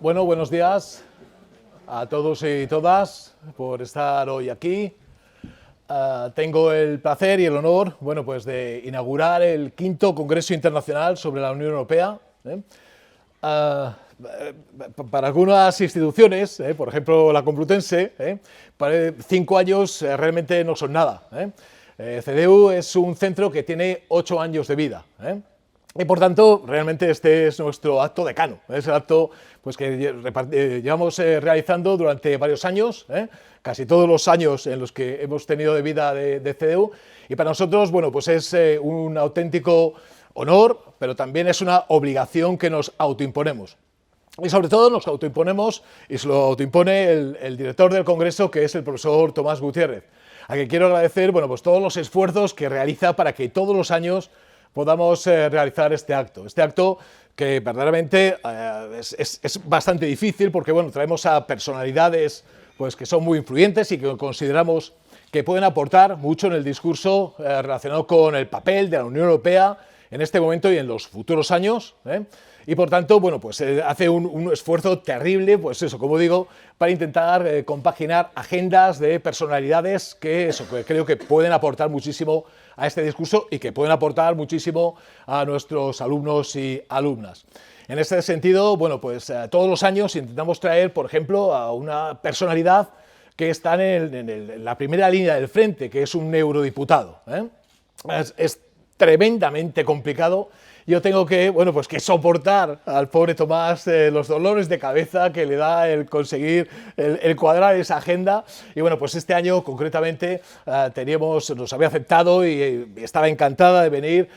Bueno, buenos días a todos y todas por estar hoy aquí. Tengo el placer y el honor, bueno, pues de inaugurar el quinto Congreso Internacional sobre la Unión Europea. Para algunas instituciones, por ejemplo la Complutense, para 5 años realmente no son nada. CDU es un centro que tiene 8 años de vida. Y por tanto, realmente este es nuestro acto decano. Es el acto pues, que llevamos realizando durante varios años, casi todos los años en los que hemos tenido de vida de CDU. Y para nosotros, bueno, pues es un auténtico honor, pero también es una obligación que nos autoimponemos. Y sobre todo nos autoimponemos, y se lo autoimpone el director del Congreso, que es el profesor Tomás Gutiérrez, a quien quiero agradecer bueno, pues todos los esfuerzos que realiza para que todos los años podamos realizar este acto. Este acto que verdaderamente es bastante difícil porque bueno, traemos a personalidades pues, que son muy influyentes y que consideramos que pueden aportar mucho en el discurso relacionado con el papel de la Unión Europea en este momento y en los futuros años. Y por tanto, bueno, pues hace un esfuerzo terrible, pues eso, como digo, para intentar compaginar agendas de personalidades que creo que pueden aportar muchísimo a este discurso y que pueden aportar muchísimo a nuestros alumnos y alumnas. En este sentido, bueno, pues todos los años intentamos traer, por ejemplo, a una personalidad que está en la primera línea del frente, que es un eurodiputado. Es tremendamente complicado. Yo tengo que, bueno, pues que soportar al pobre Tomás los dolores de cabeza que le da el conseguir el cuadrar esa agenda. Y bueno, pues este año concretamente nos había aceptado y estaba encantada de venir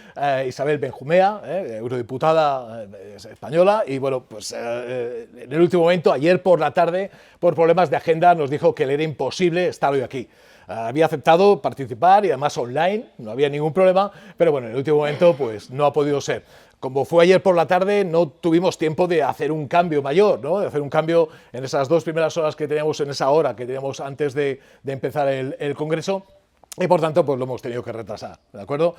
Isabel Benjumea, eurodiputada española. Y bueno, pues en el último momento, ayer por la tarde, por problemas de agenda, nos dijo que le era imposible estar hoy aquí. Había aceptado participar y además online, no había ningún problema, pero bueno, en el último momento pues no ha podido ser. Como fue ayer por la tarde, no tuvimos tiempo de hacer un cambio mayor, ¿no? De hacer un cambio en esas 2 primeras horas que teníamos, en esa hora que teníamos antes de empezar el Congreso. Y por tanto, pues lo hemos tenido que retrasar, ¿de acuerdo?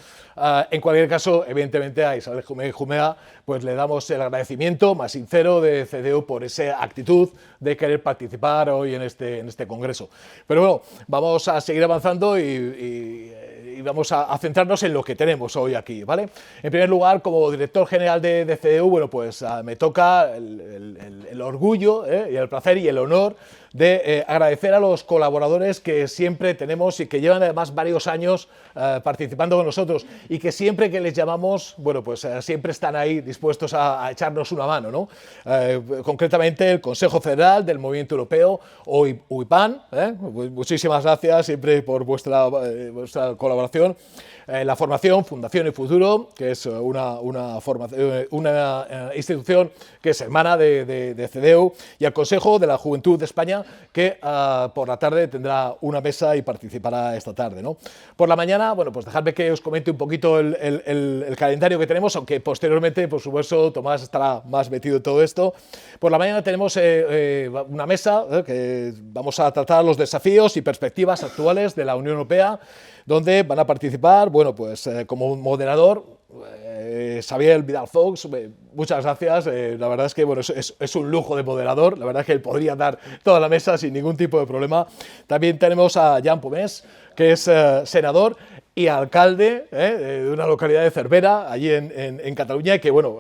En cualquier caso, evidentemente a Isabel Benjumea pues le damos el agradecimiento más sincero de CDU por esa actitud de querer participar hoy en este congreso. Pero bueno, vamos a seguir avanzando y vamos a centrarnos en lo que tenemos hoy aquí, ¿vale? En primer lugar, como director general de CDU, bueno, pues me toca el orgullo y el placer y el honor de agradecer a los colaboradores que siempre tenemos y que llevan además varios años participando con nosotros y que siempre que les llamamos, bueno, pues siempre están ahí dispuestos a echarnos una mano, ¿no? Concretamente el Consejo Federal del Movimiento Europeo, o UIPAN, muchísimas gracias siempre por vuestra colaboración. La formación Fundación y Futuro, que es una institución que es hermana de CDU, y el Consejo de la Juventud de España, que por la tarde tendrá una mesa y participará esta tarde, ¿no? Por la mañana, bueno, pues dejadme que os comente un poquito el calendario que tenemos, aunque posteriormente, por supuesto, Tomás estará más metido en todo esto. Por la mañana tenemos una mesa que vamos a tratar los desafíos y perspectivas actuales de la Unión Europea, donde van a participar, bueno, pues como moderador, Xavier Vidal Fox. Muchas gracias, la verdad es que bueno, es un lujo de moderador, la verdad es que él podría dar toda la mesa sin ningún tipo de problema. También tenemos a Jan Pomés, que es senador y alcalde de una localidad de Cervera, allí en Cataluña, y que bueno...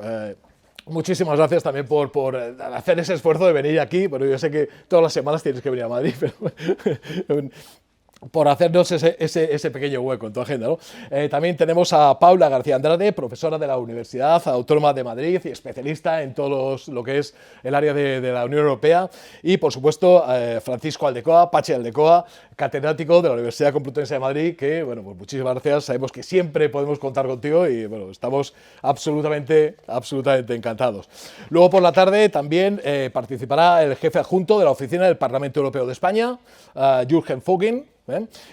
muchísimas gracias también por hacer ese esfuerzo de venir aquí. Bueno, yo sé que todas las semanas tienes que venir a Madrid, pero por hacernos ese pequeño hueco en tu agenda, ¿no? También tenemos a Paula García Andrade, profesora de la Universidad Autónoma de Madrid y especialista en todo lo que es el área de la Unión Europea. Y, por supuesto, Francisco Aldecoa, Pachi Aldecoa, catedrático de la Universidad Complutense de Madrid, que, bueno, pues muchísimas gracias. Sabemos que siempre podemos contar contigo y, bueno, estamos absolutamente encantados. Luego, por la tarde, también participará el jefe adjunto de la Oficina del Parlamento Europeo de España, Jürgen Vogel,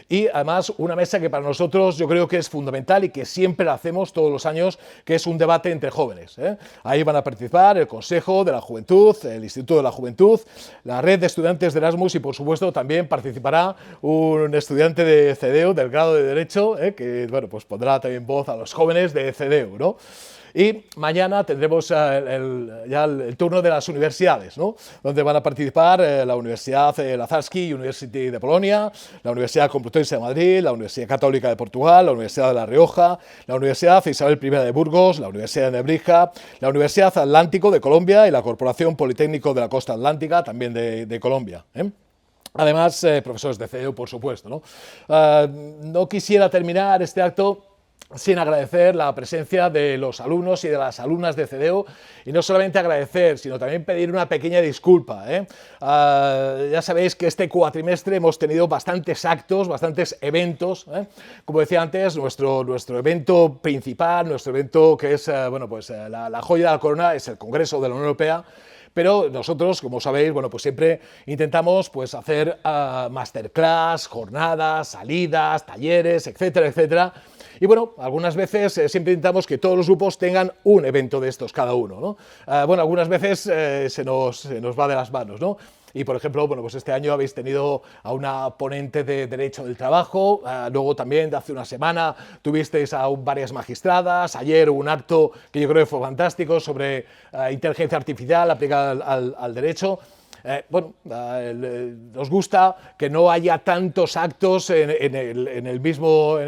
y además una mesa que para nosotros yo creo que es fundamental y que siempre la hacemos todos los años, que es un debate entre jóvenes. Ahí van a participar el Consejo de la Juventud, el Instituto de la Juventud, la Red de Estudiantes de Erasmus y por supuesto también participará un estudiante de CDU del grado de Derecho, que bueno, pues pondrá también voz a los jóvenes de CDU, ¿no? Y mañana tendremos ya el turno de las universidades, ¿no? Donde van a participar la Universidad La Sarsky University de Polonia, la Universidad Complutense de Madrid, la Universidad Católica de Portugal, la Universidad de La Rioja, la Universidad Isabel I de Burgos, la Universidad de Nebrija, la Universidad Atlántico de Colombia y la Corporación Politécnico de la Costa Atlántica, también de Colombia, ¿eh? Además, profesores de CEU, por supuesto, ¿no? No quisiera terminar este acto sin agradecer la presencia de los alumnos y de las alumnas de CEDEU, y no solamente agradecer, sino también pedir una pequeña disculpa, ¿eh? Ya sabéis que este cuatrimestre hemos tenido bastantes actos, bastantes eventos, ¿eh? Como decía antes, nuestro evento principal, nuestro evento que es bueno, pues, la joya de la corona, es el Congreso de la Unión Europea. Pero nosotros, como sabéis, bueno, pues siempre intentamos pues, hacer masterclass, jornadas, salidas, talleres, etcétera, etcétera. Y bueno, algunas veces siempre intentamos que todos los grupos tengan un evento de estos cada uno, ¿no? Bueno, algunas veces se nos va de las manos, ¿no? Y, por ejemplo, bueno, pues este año habéis tenido a una ponente de Derecho del Trabajo, luego también de hace una semana tuvisteis a varias magistradas, ayer hubo un acto que yo creo que fue fantástico sobre inteligencia artificial aplicada al derecho. Bueno, nos gusta que no haya tantos actos en el mismo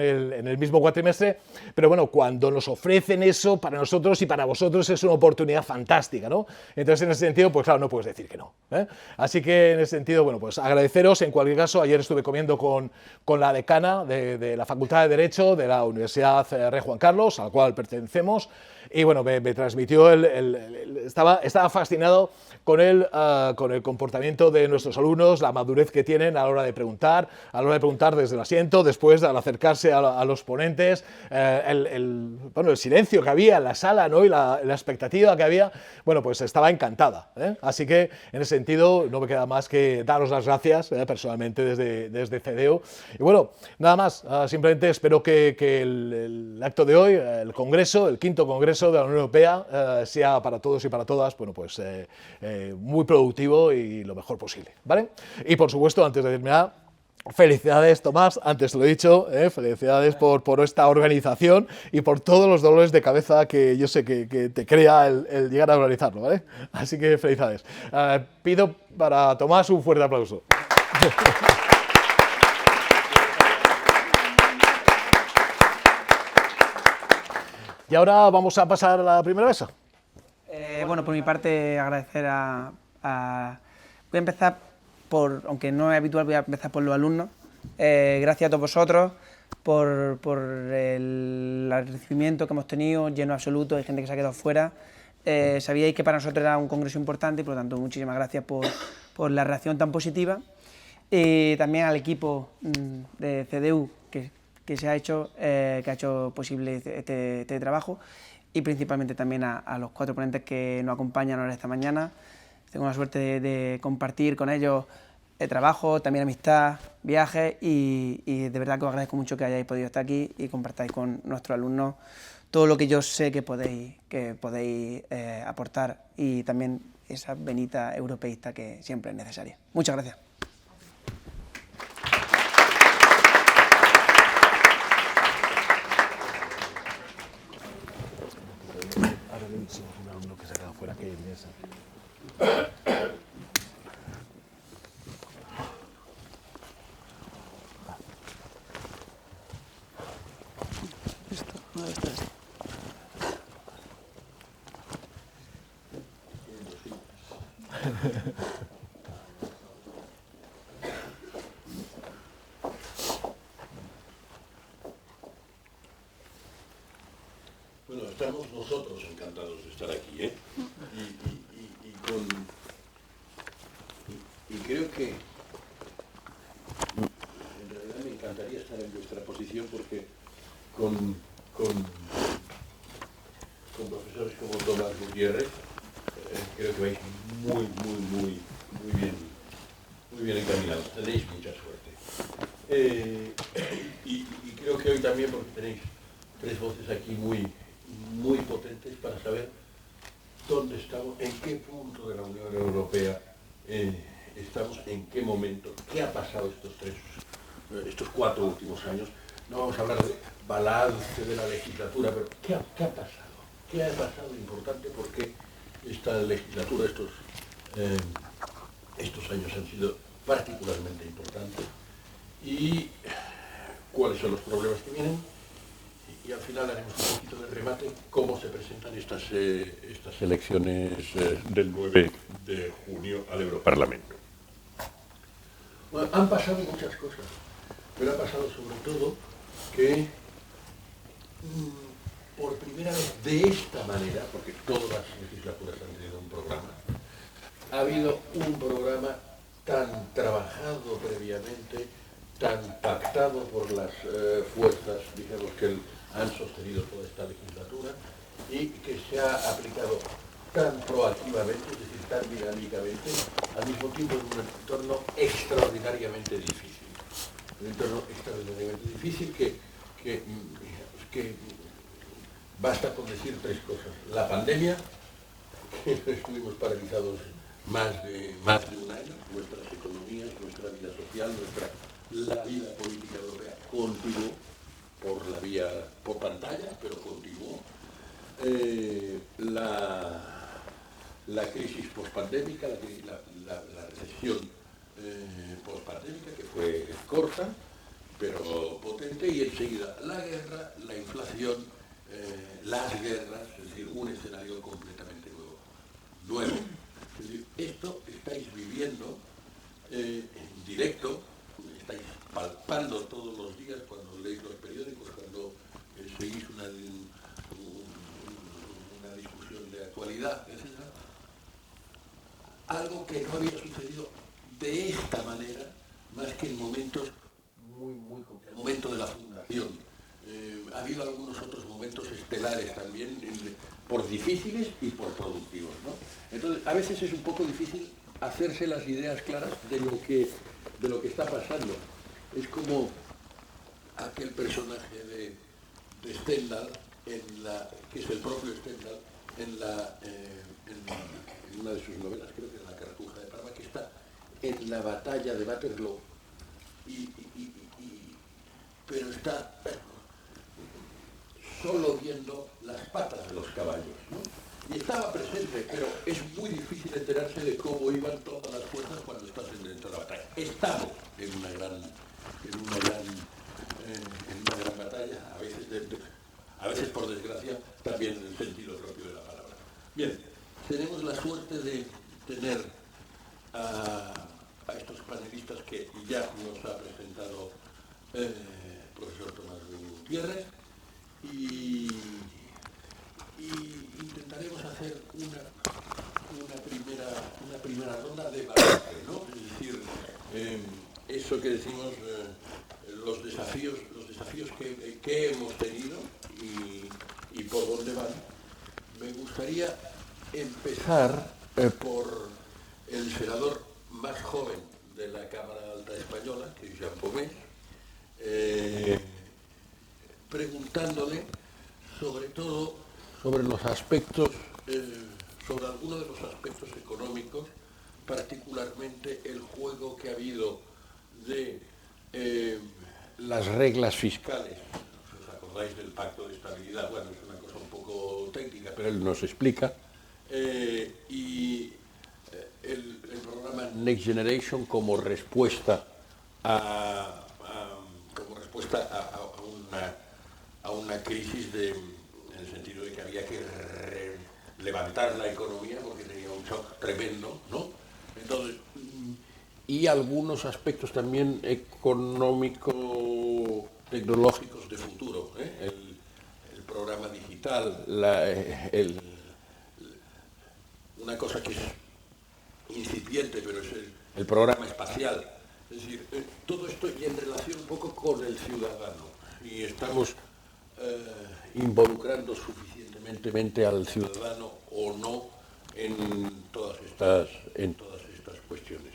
cuatrimestre, pero bueno, cuando nos ofrecen eso, para nosotros y para vosotros es una oportunidad fantástica, ¿no? Entonces, en ese sentido, pues claro, no puedes decir que no, ¿eh? Así que, en ese sentido, bueno, pues agradeceros, en cualquier caso, ayer estuve comiendo con la decana de la Facultad de Derecho de la Universidad Rey Juan Carlos, a la cual pertenecemos, y bueno, me transmitió, estaba fascinado con el comportamiento de nuestros alumnos, la madurez que tienen a la hora de preguntar, desde el asiento, después al acercarse a los ponentes, bueno, el silencio que había en la sala, ¿no? Y la expectativa que había, bueno, pues estaba encantada, ¿eh? Así que en ese sentido no me queda más que daros las gracias personalmente desde CEDEU. Y bueno, nada más, simplemente espero que el acto de hoy, el Congreso, el quinto Congreso de la Unión Europea, sea para todos y para todas, bueno, pues muy productivo y lo mejor posible, ¿vale? Y por supuesto, antes de terminar, felicidades, Tomás, antes lo he dicho, felicidades por esta organización y por todos los dolores de cabeza que yo sé que te crea el llegar a organizarlo, ¿vale? Así que felicidades. Pido para Tomás un fuerte aplauso. Y ahora vamos a pasar a la primera mesa. Bueno, por mi parte, agradecer Voy a empezar aunque no es habitual, voy a empezar por los alumnos. Gracias a todos vosotros por el recibimiento que hemos tenido, lleno absoluto, hay gente que se ha quedado fuera. Sabíais que para nosotros era un congreso importante y por lo tanto muchísimas gracias por la reacción tan positiva. Y también al equipo de CEDEU que ha hecho posible este trabajo, y principalmente también a los 4 ponentes que nos acompañan ahora esta mañana. Tengo la suerte de compartir con ellos trabajo, también amistad, viajes, y de verdad que os agradezco mucho que hayáis podido estar aquí y compartáis con nuestros alumnos todo lo que yo sé que podéis aportar, y también esa venita europeísta que siempre es necesaria. Muchas gracias. Un alumno que se ha quedado fuera, que mesa. Bueno, estamos nosotros encantados de estar aquí, ¿eh? Y creo que en realidad me encantaría estar en vuestra posición, porque con profesores como Tomás Gutiérrez creo que vais muy bien encaminados, tenéis mucha suerte. Y creo que hoy también, porque tenéis 3 voces aquí muy potentes para saber dónde estamos, en qué punto de la Unión Europea estamos, en qué momento, qué ha pasado estos 4 últimos años. No vamos a hablar de balance de la legislatura, pero ¿qué ha pasado? ¿Qué ha pasado importante? Porque esta legislatura, estos años han sido particularmente importantes. Y cuáles son los problemas que vienen. Y al final haremos un poquito de remate cómo se presentan estas elecciones del 9 de junio al Europarlamento. Bueno, han pasado muchas cosas, pero ha pasado sobre todo que por primera vez de esta manera, porque todas las legislaturas han tenido un programa, ha habido un programa tan trabajado previamente, tan pactado por las fuerzas, digamos, que han sostenido toda esta legislatura y que se ha aplicado tan proactivamente, es decir, tan dinámicamente, al mismo tiempo en un entorno extraordinariamente difícil. Un entorno extraordinariamente difícil que basta con decir tres cosas. La pandemia, que estuvimos paralizados más de un año, nuestras economías, nuestra vida social, la vida política europea continuó por pantalla, pero continuó. La crisis pospandémica, la recesión pospandémica, que fue corta, pero potente, y enseguida la guerra, la inflación, las guerras, es decir, un escenario completamente nuevo. Es decir, esto estáis viviendo en directo, estáis palpando todos los días cuando leéis los periódicos, cuando seguís una discusión de actualidad, etc. Algo que no había sucedido de esta manera más que en momentos muy complicados. El momento de la fundación. Ha habido algunos otros momentos estelares también, por difíciles y por productivos, ¿no? Entonces, a veces es un poco difícil hacerse las ideas claras de lo que está pasando. Es como aquel personaje de Stendhal, que es el propio Stendhal, en una de sus novelas, creo que es La Cartuja de Parma, que está en la batalla de Waterloo, pero está solo viendo las patas de los caballos, ¿no? Y estaba presente, pero es muy difícil enterarse de cómo iban todas las fuerzas cuando estás dentro de la batalla. Estamos en una gran batalla, a veces por desgracia, también en el sentido propio de la palabra. Bien, tenemos la suerte de tener a estos panelistas que ya nos ha presentado el profesor Tomás Gutiérrez, y intentaremos hacer una primera ronda de balance, ¿no? Es decir, eso que decimos, los desafíos que hemos tenido y por dónde van. Me gustaría empezar por el senador más joven de la Cámara Alta Española, que es Jean Pomés, preguntándole sobre todo sobre los aspectos, sobre algunos de los aspectos económicos, particularmente el juego que ha habido de las reglas fiscales. ¿Os acordáis del Pacto de Estabilidad? Bueno, es una cosa un poco técnica, pero él nos explica. Y el programa Next Generation como respuesta a una crisis en el sentido de que había que levantar la economía porque tenía un shock tremendo, ¿no? Entonces, y algunos aspectos también económico-tecnológicos de futuro, ¿eh? El programa digital, una cosa que es incipiente, pero es el programa espacial. Es decir, todo esto y en relación un poco con el ciudadano. Y estamos involucrando suficientemente al ciudadano o no en todas estas cuestiones.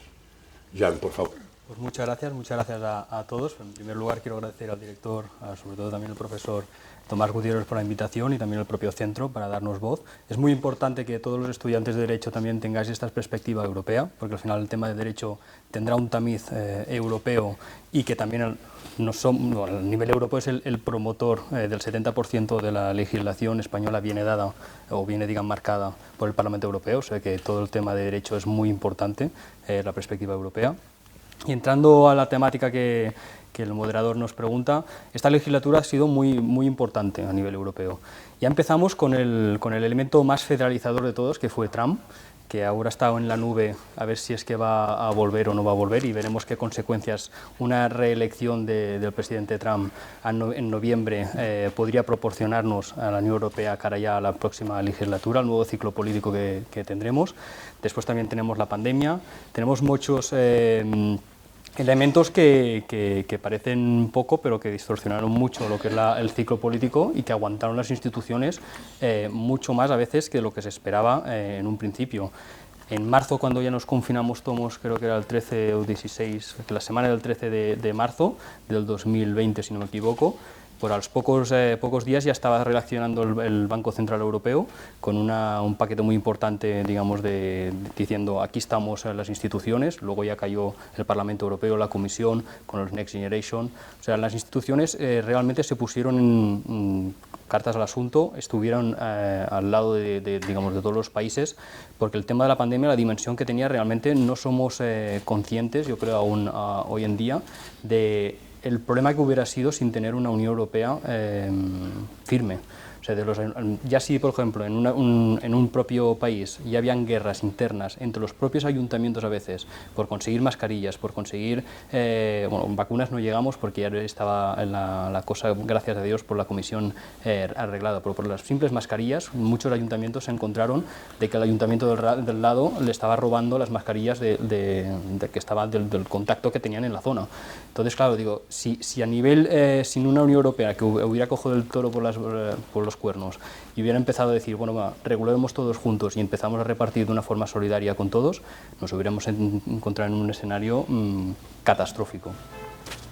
Jan, por favor. Pues muchas gracias a todos. En primer lugar quiero agradecer al director, sobre todo también al profesor Tomás Gutiérrez por la invitación y también al propio centro para darnos voz. Es muy importante que todos los estudiantes de Derecho también tengáis esta perspectiva europea, porque al final el tema de Derecho tendrá un tamiz europeo y que también a nivel europeo es el promotor del 70% de la legislación española viene dada o viene, digamos, marcada por el Parlamento Europeo, o sea que todo el tema de Derecho es muy importante, la perspectiva europea. Y entrando a la temática que el moderador nos pregunta, esta legislatura ha sido muy importante a nivel europeo. Ya empezamos con el elemento más federalizador de todos, que fue Trump, que ahora está en la nube a ver si es que va a volver o no va a volver, y veremos qué consecuencias una reelección del presidente Trump en noviembre podría proporcionarnos a la Unión Europea cara ya a la próxima legislatura, al nuevo ciclo político que tendremos. Después también tenemos la pandemia, tenemos muchos elementos que parecen poco, pero que distorsionaron mucho lo que es el ciclo político y que aguantaron las instituciones mucho más a veces que lo que se esperaba en un principio. En marzo, cuando ya nos confinamos todos, creo que era el 13 o 16, la semana del 13 de marzo del 2020, si no me equivoco, por a los pocos días ya estaba reaccionando el Banco Central Europeo con un paquete muy importante, digamos, diciendo aquí estamos las instituciones. Luego ya cayó el Parlamento Europeo, la Comisión, con los Next Generation. O sea, las instituciones realmente se pusieron cartas al asunto, estuvieron al lado digamos, de todos los países, porque el tema de la pandemia, la dimensión que tenía, realmente no somos conscientes, yo creo aún hoy en día, de el problema que hubiera sido sin tener una Unión Europea firme. O sea, ya si, por ejemplo, en un propio país ya habían guerras internas entre los propios ayuntamientos a veces por conseguir mascarillas, por conseguir, bueno, vacunas no llegamos porque ya estaba la cosa, gracias a Dios, por la Comisión arreglada, pero por las simples mascarillas muchos ayuntamientos se encontraron de que el ayuntamiento del lado le estaba robando las mascarillas que estaba del contacto que tenían en la zona. Entonces, claro, digo, si a nivel, sin una Unión Europea que hubiera cogido el toro por los cuernos y hubiera empezado a decir, bueno, va, regulemos todos juntos y empezamos a repartir de una forma solidaria con todos, nos hubiéramos encontrado en un escenario catastrófico.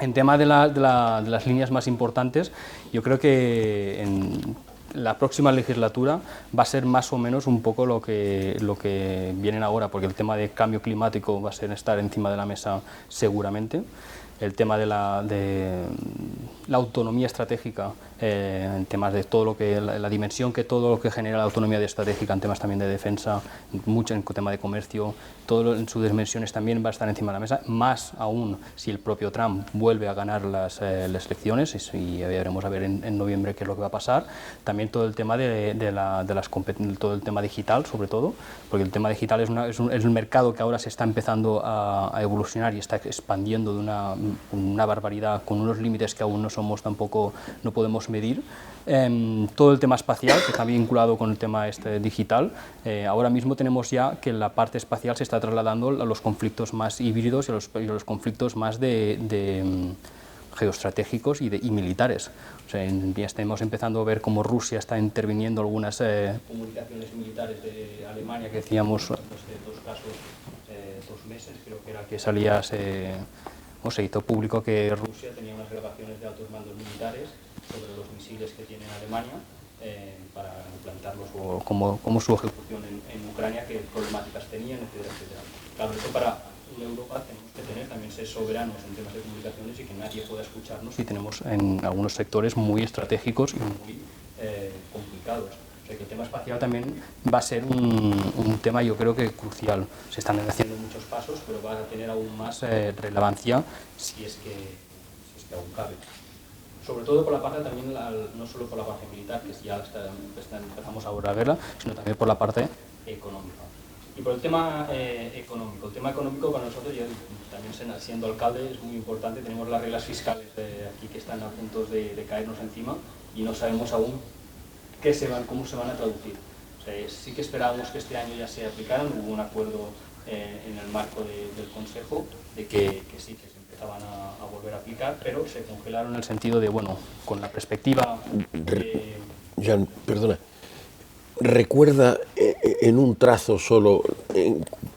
En tema de las líneas más importantes, yo creo que en la próxima legislatura va a ser más o menos un poco lo que vienen ahora, porque el tema de cambio climático va a estar encima de la mesa seguramente. El tema de la autonomía estratégica, en temas de todo lo que, la dimensión que todo lo que genera la autonomía estratégica en temas también de defensa, mucho en tema de comercio, todo en sus dimensiones también va a estar encima de la mesa, más aún si el propio Trump vuelve a ganar las elecciones, y ya veremos a ver en noviembre qué es lo que va a pasar. También todo el tema todo el tema digital, sobre todo, porque el tema digital es un mercado que ahora se está empezando a evolucionar y está expandiendo de una barbaridad, con unos límites que aún no podemos medir. Todo el tema espacial, que está vinculado con el tema digital. Ahora mismo tenemos ya que la parte espacial se está trasladando a los conflictos más híbridos y a los conflictos más geoestratégicos y militares. O sea, ya estamos empezando a ver cómo Rusia está interviniendo algunas comunicaciones militares de Alemania, que decíamos, dos casos, 2 meses, creo que era que salía, se hizo público que Rusia tenía unas grabaciones de altos mandos militares sobre los misiles que tiene Alemania para implantarlos, o como su ejecución en Ucrania, qué problemáticas tenían, etcétera, etcétera. Claro, eso para Europa tenemos que también ser soberanos en temas de comunicaciones y que nadie pueda escucharnos, y tenemos en algunos sectores muy estratégicos y muy complicados. O sea, que el tema espacial también va a ser un tema, yo creo que crucial. Se están haciendo muchos pasos, pero va a tener aún más relevancia si es que aún cabe. Sobre todo por la parte también, no solo por la parte militar, que ya empezamos ahora a verla, sino también por la parte económica. Y por el tema económico. El tema económico para nosotros, yo también siendo alcalde, es muy importante. Tenemos las reglas fiscales aquí que están a punto de caernos encima y no sabemos aún cómo se van a traducir. O sea, sí que esperábamos que este año ya se aplicaran. Hubo un acuerdo en el marco del Consejo de que sí, que se empezaban a volver a aplicar, pero se congelaron en el sentido de, bueno, con la perspectiva... Jan, perdona. Recuerda en un trazo solo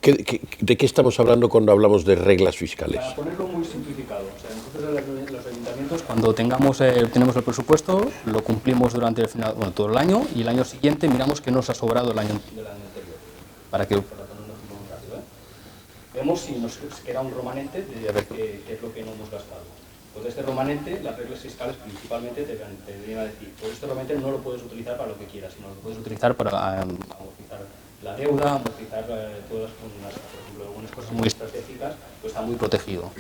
¿De qué estamos hablando cuando hablamos de reglas fiscales? Para ponerlo muy simplificado, o sea, nosotros los ayuntamientos, cuando tenemos el presupuesto, lo cumplimos durante todo el año, y el año siguiente miramos qué nos ha sobrado del año anterior. Para ponernos un ratio, vemos si nos queda un remanente de a ver qué es lo que no hemos gastado. Pues este remanente, las reglas fiscales principalmente te vienen a decir, pues este remanente no lo puedes utilizar para lo que quieras, sino lo puedes utilizar para amortizar la deuda, amortizar todas las, por ejemplo, algunas cosas muy estratégicas, pues está muy protegido.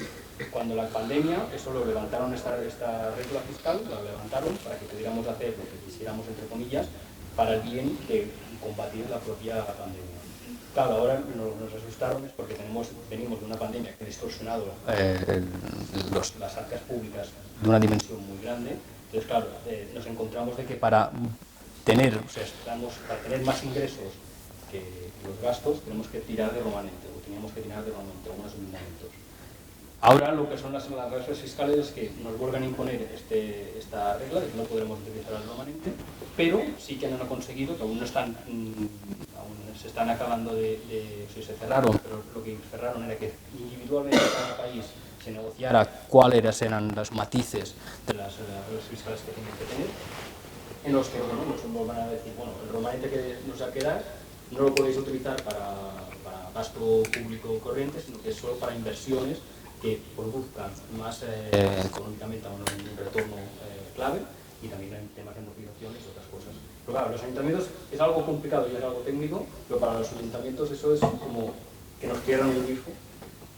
Cuando la pandemia, eso lo levantaron, esta regla fiscal, la levantaron para que pudiéramos hacer lo que quisiéramos, entre comillas, para el bien de combatir la propia pandemia. Claro, ahora nos asustaron es porque venimos de una pandemia que ha distorsionado las arcas públicas de una dimensión muy grande. Entonces, claro, nos encontramos de que para tener más ingresos que los gastos, tenemos que tirar de remanente, o teníamos que tirar de remanente, algunos ayuntamientos. Ahora lo que son las reglas fiscales es que nos vuelven a imponer esta regla de que no podremos utilizar el remanente, pero sí que han conseguido, que aún no están, aún se están acabando si se cerraron, pero lo que cerraron era que individualmente cada país se negociara cuáles eran los matices de las reglas fiscales que tienen que tener, en los que nos vuelvan a decir, bueno, el remanente que nos va a quedar no lo podéis utilizar para gasto público corriente, sino que es solo para inversiones que produzcan más económicamente a un retorno clave, y también en temas de amortizaciones y otras cosas. Pero claro, los ayuntamientos es algo complicado y es algo técnico, pero para los ayuntamientos eso es como que nos cierran el grifo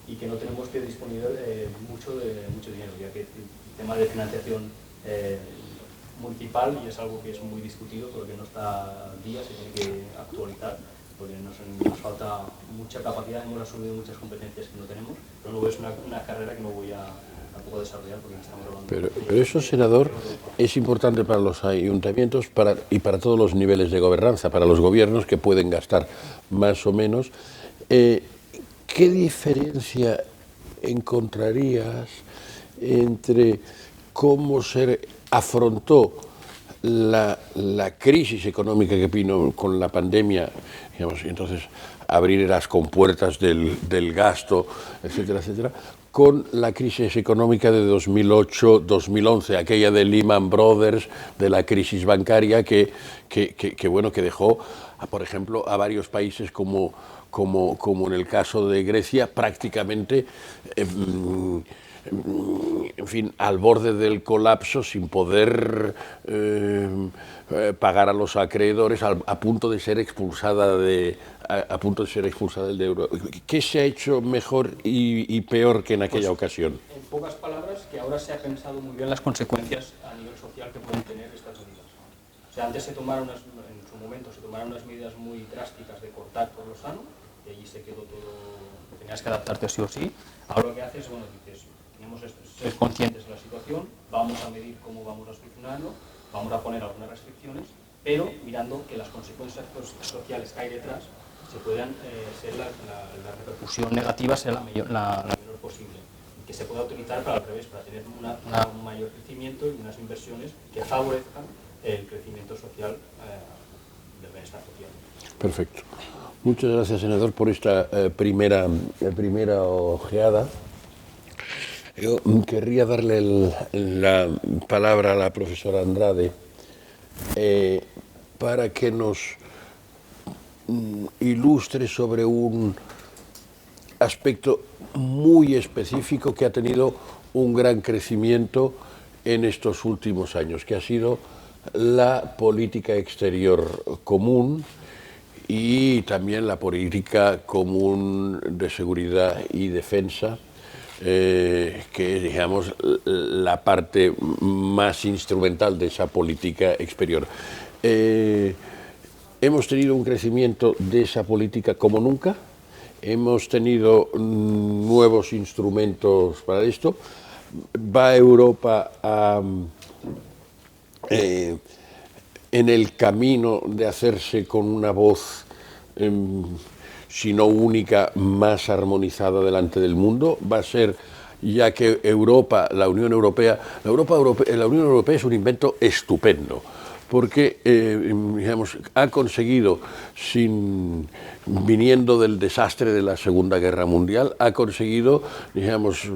y que no tenemos que disponer mucho dinero, ya que el tema de financiación municipal y es algo que es muy discutido, pero que no está al día, se tiene que actualizar, porque nos falta mucha capacidad, hemos asumido muchas competencias que no tenemos, pero luego es una carrera que no voy a tampoco desarrollar porque estamos hablando. Pero eso, senador, es importante para los ayuntamientos y para todos los niveles de gobernanza, para los gobiernos que pueden gastar más o menos. ¿Qué diferencia encontrarías entre cómo se afrontó la crisis económica que vino con la pandemia, digamos, y entonces abrir las compuertas del gasto, etcétera, etcétera, con la crisis económica de 2008-2011, aquella de Lehman Brothers, de la crisis bancaria que dejó, por ejemplo, a varios países como en el caso de Grecia, prácticamente en fin, al borde del colapso, sin poder pagar a los acreedores, a punto de ser expulsada del euro. ¿Qué se ha hecho mejor y peor que en aquella ocasión? En pocas palabras, que ahora se ha pensado muy bien las consecuencias a nivel social que pueden tener estas medidas. O sea, antes en su momento se tomaron unas medidas muy drásticas de cortar por lo sano, y allí se quedó todo, tenías que adaptarte sí o sí. Ahora lo que haces, bueno, dices, tenemos que ser conscientes de la situación, vamos a medir cómo vamos a solucionarlo, vamos a poner algunas restricciones, pero mirando que las consecuencias sociales que hay detrás se puedan ser la repercusión negativa sea la menor posible, y que se pueda utilizar para al revés, para tener un mayor crecimiento y unas inversiones que favorezcan el crecimiento social del bienestar social. Perfecto. Muchas gracias, senador, por esta primera ojeada. Yo querría darle la palabra a la profesora Andrade para que nos ilustre sobre un aspecto muy específico que ha tenido un gran crecimiento en estos últimos años, que ha sido la política exterior común y también la política común de seguridad y defensa, que es, digamos, la parte más instrumental de esa política exterior. Hemos tenido un crecimiento de esa política como nunca, hemos tenido nuevos instrumentos para esto, va Europa en el camino de hacerse con una voz, si no única, más armonizada delante del mundo. Va a ser, ya que la Unión Europea es un invento estupendo, porque digamos, ha conseguido, viniendo del desastre de la Segunda Guerra Mundial, ha conseguido, digamos,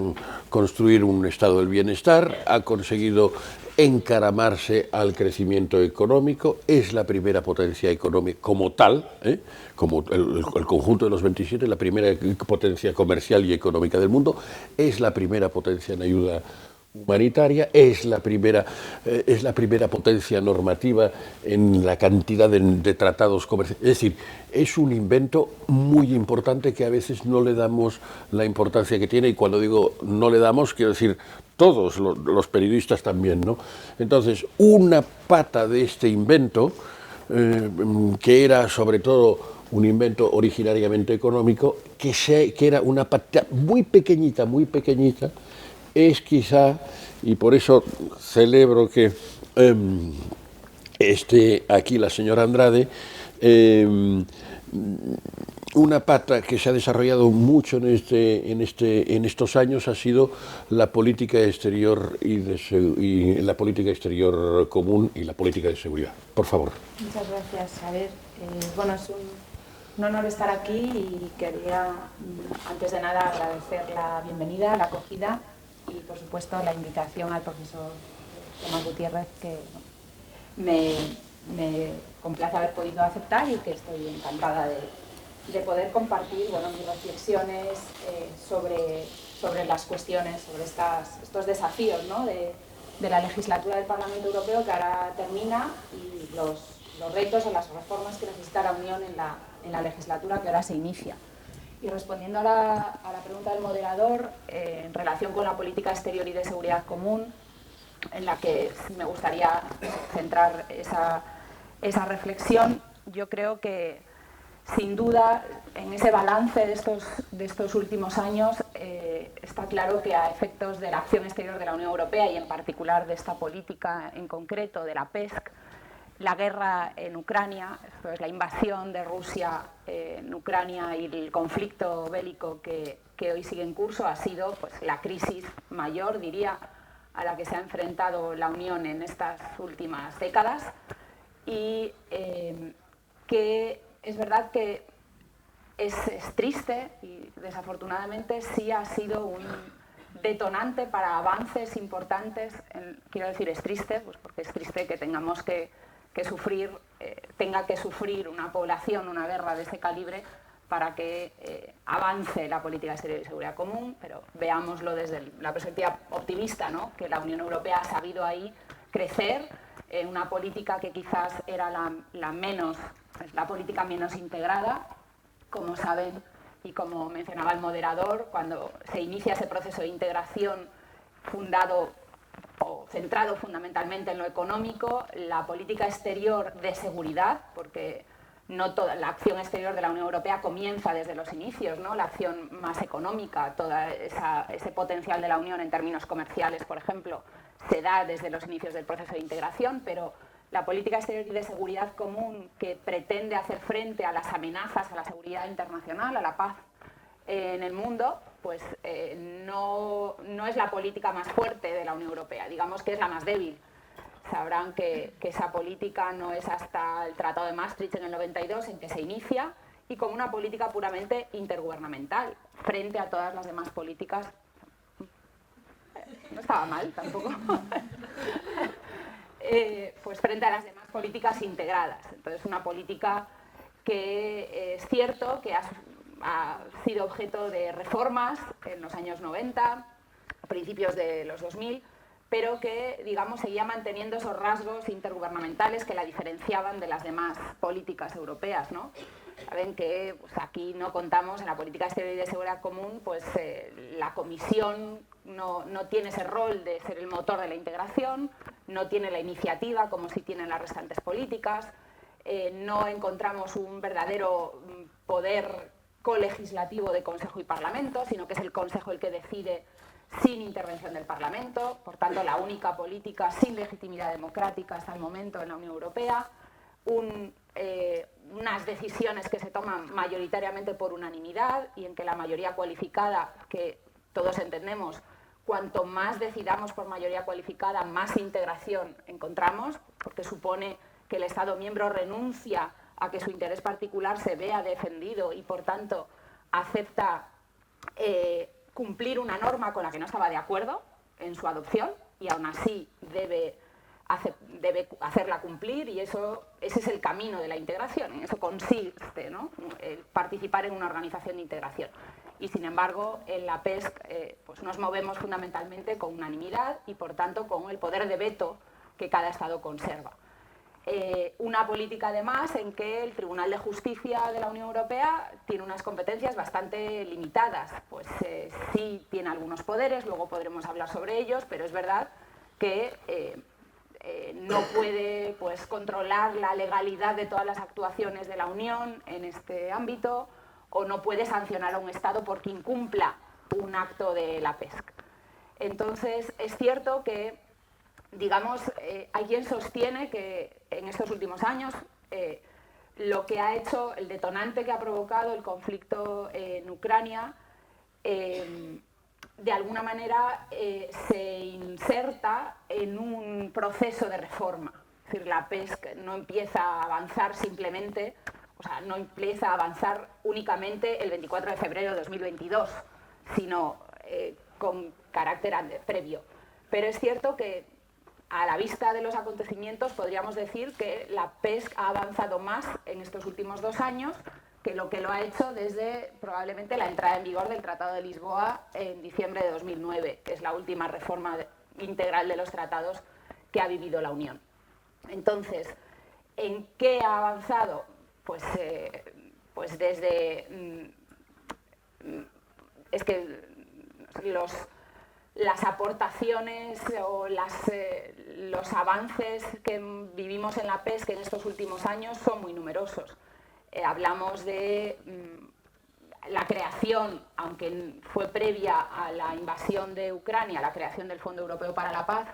construir un estado del bienestar, ha conseguido encaramarse al crecimiento económico, es la primera potencia económica como tal, como el conjunto de los 27, la primera potencia comercial y económica del mundo, es la primera potencia en ayuda humanitaria, es la primera potencia normativa en la cantidad de tratados comerciales. Es decir, es un invento muy importante que a veces no le damos la importancia que tiene, y cuando digo no le damos, quiero decir todos los periodistas también, ¿no? Entonces, una pata de este invento, que era sobre todo un invento originariamente económico, que era una pata muy pequeñita, es quizá, y por eso celebro que esté aquí la señora Andrade, una pata que se ha desarrollado mucho en estos años ha sido la política exterior y la política exterior común y la política de seguridad. Por favor. Muchas gracias. A ver, bueno, es un honor estar aquí y quería, antes de nada, agradecer la bienvenida, la acogida y, por supuesto, la invitación al profesor Tomás Gutiérrez, que me complace haber podido aceptar y que estoy encantada de poder compartir, bueno, mis reflexiones sobre las cuestiones, sobre estos desafíos, ¿no?, de la legislatura del Parlamento Europeo que ahora termina, y los retos o las reformas que necesita la Unión en la legislatura que ahora se inicia. Y respondiendo a la pregunta del moderador, en relación con la política exterior y de seguridad común, en la que me gustaría centrar esa reflexión, yo creo que, sin duda, en ese balance de estos últimos años, está claro que a efectos de la acción exterior de la Unión Europea y en particular de esta política en concreto, de la PESC, la guerra en Ucrania, esto es la invasión de Rusia en Ucrania y el conflicto bélico que hoy sigue en curso, ha sido, pues, la crisis mayor, diría, a la que se ha enfrentado la Unión en estas últimas décadas, y que es verdad que es triste y desafortunadamente sí ha sido un detonante para avances importantes. Quiero decir, es triste, pues porque es triste que tengamos tenga que sufrir una población una guerra de ese calibre para que avance la política exterior y seguridad común, pero veámoslo desde la perspectiva optimista, ¿no?, que la Unión Europea ha sabido ahí crecer en una política que quizás era la política menos integrada. Como saben, y como mencionaba el moderador, cuando se inicia ese proceso de integración fundado o centrado fundamentalmente en lo económico, la política exterior de seguridad, porque no toda la acción exterior de la Unión Europea comienza desde los inicios, ¿no?, la acción más económica, ese potencial de la Unión en términos comerciales, por ejemplo, se da desde los inicios del proceso de integración, pero la política exterior y de seguridad común, que pretende hacer frente a las amenazas a la seguridad internacional, a la paz en el mundo, pues no es la política más fuerte de la Unión Europea, digamos que es la más débil. Sabrán que esa política no es hasta el Tratado de Maastricht en el 92 en que se inicia, y con una política puramente intergubernamental, frente a todas las demás políticas. No estaba mal tampoco. Pues frente a las demás políticas integradas. Entonces, una política que es cierto que ha sido objeto de reformas en los años 90, a principios de los 2000, pero que, digamos, seguía manteniendo esos rasgos intergubernamentales que la diferenciaban de las demás políticas europeas, ¿no? Saben que, pues, aquí no contamos en la política exterior y de seguridad común, pues la Comisión no tiene ese rol de ser el motor de la integración, no tiene la iniciativa como sí tienen las restantes políticas, no encontramos un verdadero poder colegislativo de Consejo y Parlamento, sino que es el Consejo el que decide sin intervención del Parlamento, por tanto la única política sin legitimidad democrática hasta el momento en la Unión Europea, unas decisiones que se toman mayoritariamente por unanimidad y en que la mayoría cualificada, que todos entendemos cuanto más decidamos por mayoría cualificada, más integración encontramos, porque supone que el Estado miembro renuncia a que su interés particular se vea defendido y, por tanto, acepta cumplir una norma con la que no estaba de acuerdo en su adopción y aún así debe hacerla cumplir, y ese es el camino de la integración, en eso consiste, ¿no? Participar en una organización de integración. Y sin embargo, en la PESC pues nos movemos fundamentalmente con unanimidad y por tanto con el poder de veto que cada Estado conserva. Una política además en que el Tribunal de Justicia de la Unión Europea tiene unas competencias bastante limitadas, pues sí tiene algunos poderes, luego podremos hablar sobre ellos, pero es verdad que no puede pues controlar la legalidad de todas las actuaciones de la Unión en este ámbito, o no puede sancionar a un Estado porque incumpla un acto de la PESC. Entonces, es cierto que, digamos, hay quien sostiene que en estos últimos años lo que ha hecho, el detonante que ha provocado el conflicto en Ucrania, de alguna manera se inserta en un proceso de reforma. Es decir, la PESC no empieza a avanzar simplemente, o sea, no empieza a avanzar únicamente el 24 de febrero de 2022, sino con carácter previo. Pero es cierto que, a la vista de los acontecimientos, podríamos decir que la PESC ha avanzado más en estos últimos 2 años que lo ha hecho desde probablemente la entrada en vigor del Tratado de Lisboa en diciembre de 2009, que es la última reforma integral de los tratados que ha vivido la Unión. Entonces, ¿en qué ha avanzado? Pues desde... es que las aportaciones o los avances que vivimos en la PESC en estos últimos años son muy numerosos. Hablamos de la creación, aunque fue previa a la invasión de Ucrania, la creación del Fondo Europeo para la Paz,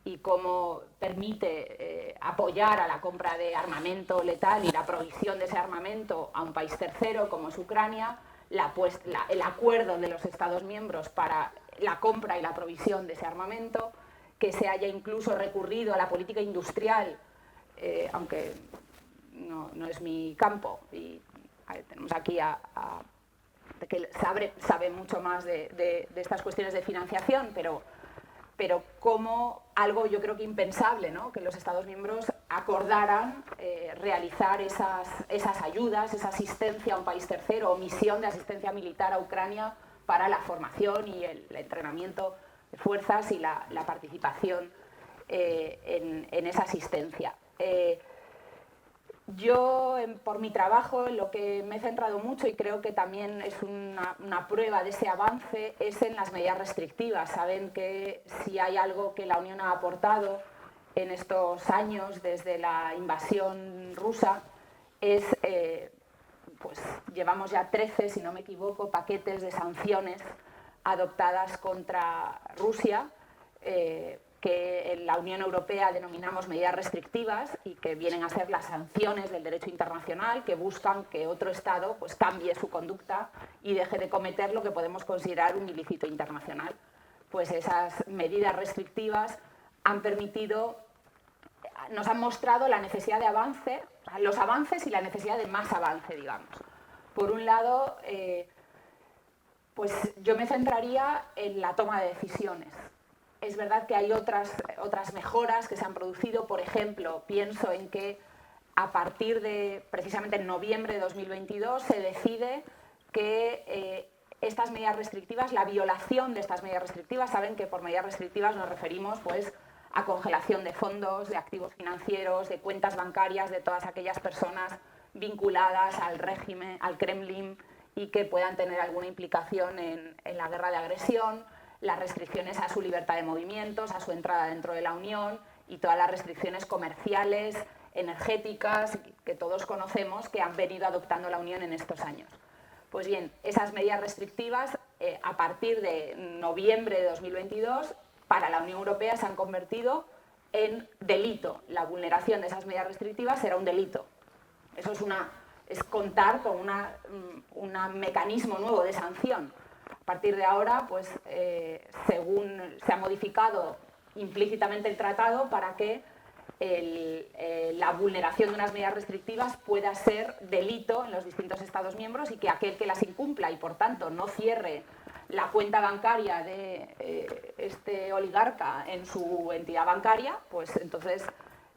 y cómo permite apoyar a la compra de armamento letal y la provisión de ese armamento a un país tercero como es Ucrania, el acuerdo de los Estados miembros para la compra y la provisión de ese armamento, que se haya incluso recurrido a la política industrial, aunque no es mi campo, y tenemos aquí que sabe mucho más de estas cuestiones de financiación, pero como algo yo creo que impensable, ¿no? Que los Estados miembros acordaran realizar esas ayudas, esa asistencia a un país tercero o misión de asistencia militar a Ucrania para la formación y el entrenamiento de fuerzas y la participación en esa asistencia. Yo, por mi trabajo, en lo que me he centrado mucho, y creo que también es una prueba de ese avance, es en las medidas restrictivas. Saben que si hay algo que la Unión ha aportado en estos años desde la invasión rusa, es, pues llevamos ya 13, si no me equivoco, paquetes de sanciones adoptadas contra Rusia, que en la Unión Europea denominamos medidas restrictivas y que vienen a ser las sanciones del derecho internacional que buscan que otro Estado pues cambie su conducta y deje de cometer lo que podemos considerar un ilícito internacional. Pues esas medidas restrictivas nos han mostrado la necesidad de avance, los avances y la necesidad de más avance, digamos. Por un lado, pues yo me centraría en la toma de decisiones. Es verdad que hay otras mejoras que se han producido. Por ejemplo, pienso en que a partir de, precisamente en noviembre de 2022, se decide que estas medidas restrictivas, la violación de estas medidas restrictivas, saben que por medidas restrictivas nos referimos pues, a congelación de fondos, de activos financieros, de cuentas bancarias de todas aquellas personas vinculadas al régimen, al Kremlin, y que puedan tener alguna implicación en la guerra de agresión, las restricciones a su libertad de movimientos, a su entrada dentro de la Unión y todas las restricciones comerciales, energéticas, que todos conocemos que han venido adoptando la Unión en estos años. Pues bien, esas medidas restrictivas, a partir de noviembre de 2022, para la Unión Europea se han convertido en delito. La vulneración de esas medidas restrictivas será un delito. Eso es contar con un mecanismo nuevo de sanción. A partir de ahora, pues, según se ha modificado implícitamente el tratado para que la vulneración de unas medidas restrictivas pueda ser delito en los distintos Estados miembros y que aquel que las incumpla y, por tanto, no cierre la cuenta bancaria de este oligarca en su entidad bancaria, pues entonces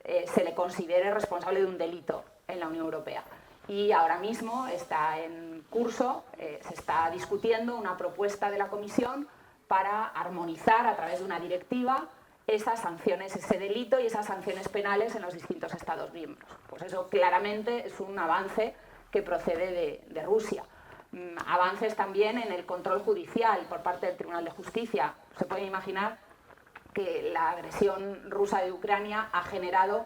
se le considere responsable de un delito en la Unión Europea. Y ahora mismo está en curso, se está discutiendo una propuesta de la Comisión para armonizar a través de una directiva esas sanciones, ese delito y esas sanciones penales en los distintos Estados miembros. Pues eso claramente es un avance que procede de Rusia. Avances también en el control judicial por parte del Tribunal de Justicia. Se puede imaginar que la agresión rusa de Ucrania ha generado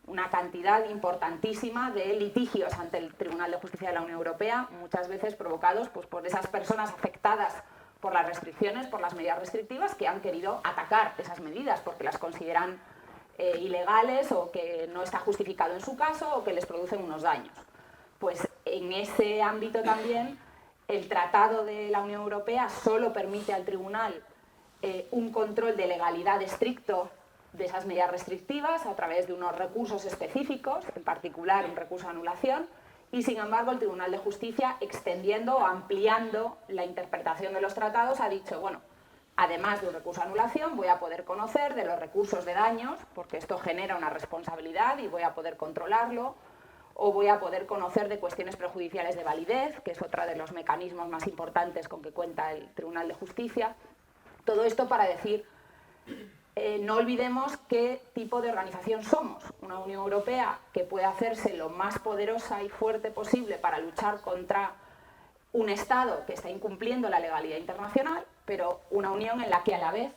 una cantidad importantísima de litigios ante el Tribunal de Justicia de la Unión Europea, muchas veces provocados pues, por esas personas afectadas por las restricciones, por las medidas restrictivas, que han querido atacar esas medidas porque las consideran ilegales o que no está justificado en su caso o que les producen unos daños. Pues en ese ámbito también el Tratado de la Unión Europea solo permite al Tribunal un control de legalidad estricto de esas medidas restrictivas a través de unos recursos específicos, en particular un recurso de anulación, y sin embargo el Tribunal de Justicia, extendiendo o ampliando la interpretación de los tratados, ha dicho, bueno, además de un recurso de anulación, voy a poder conocer de los recursos de daños, porque esto genera una responsabilidad y voy a poder controlarlo, o voy a poder conocer de cuestiones prejudiciales de validez, que es otro de los mecanismos más importantes con que cuenta el Tribunal de Justicia. Todo esto para decir, no olvidemos qué tipo de organización somos. Una Unión Europea que puede hacerse lo más poderosa y fuerte posible para luchar contra un Estado que está incumpliendo la legalidad internacional, pero una Unión en la que a la vez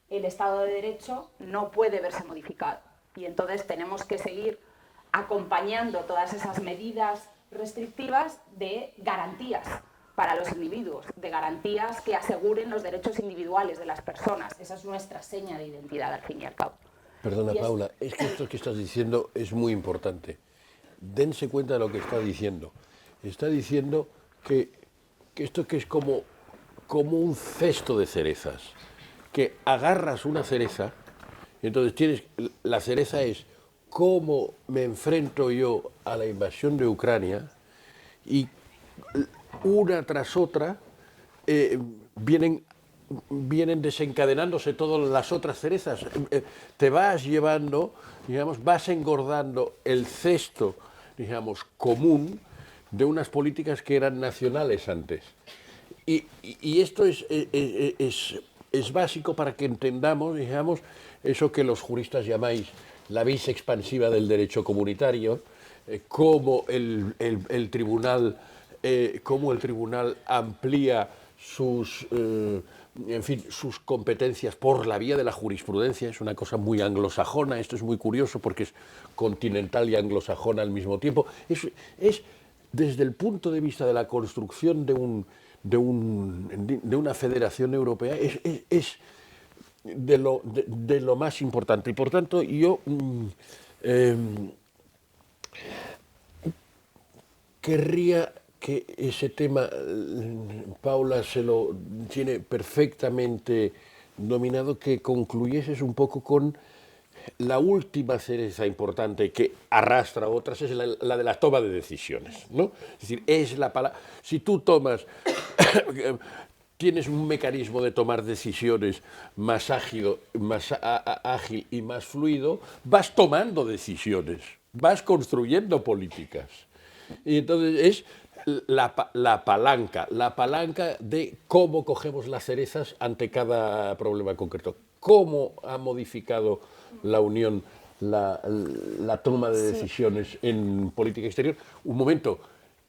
el Estado de Derecho no puede verse modificado. Y entonces tenemos que seguir acompañando todas esas medidas restrictivas de garantías para los individuos, de garantías que aseguren los derechos individuales de las personas. Esa es nuestra seña de identidad, al fin y al cabo. Perdona, Paula, es que esto que estás diciendo es muy importante. Dense cuenta de lo que está diciendo. Está diciendo que esto que es como un cesto de cerezas, que agarras una cereza, y entonces la cereza es cómo me enfrento yo a la invasión de Ucrania, y una tras otra vienen desencadenándose todas las otras cerezas. Te vas llevando, digamos, vas engordando el cesto, digamos, común de unas políticas que eran nacionales antes. Y esto es básico para que entendamos, digamos, eso que los juristas llamáis la vis expansiva del derecho comunitario, cómo el tribunal amplía sus competencias por la vía de la jurisprudencia. Es una cosa muy anglosajona. Esto es muy curioso porque es continental y anglosajona al mismo tiempo. Es desde el punto de vista de la construcción de una federación europea, es de lo más importante. Y por tanto, yo querría que ese tema, Paula se lo tiene perfectamente dominado, que concluyeses un poco con la última cereza importante que arrastra otras, es la de la toma de decisiones, ¿no? Es decir, si tú tienes un mecanismo de tomar decisiones más ágil y más fluido, vas tomando decisiones, vas construyendo políticas. Y entonces es la palanca de cómo cogemos las cerezas ante cada problema concreto. ¿Cómo ha modificado la Unión la toma de decisiones en política exterior? Un momento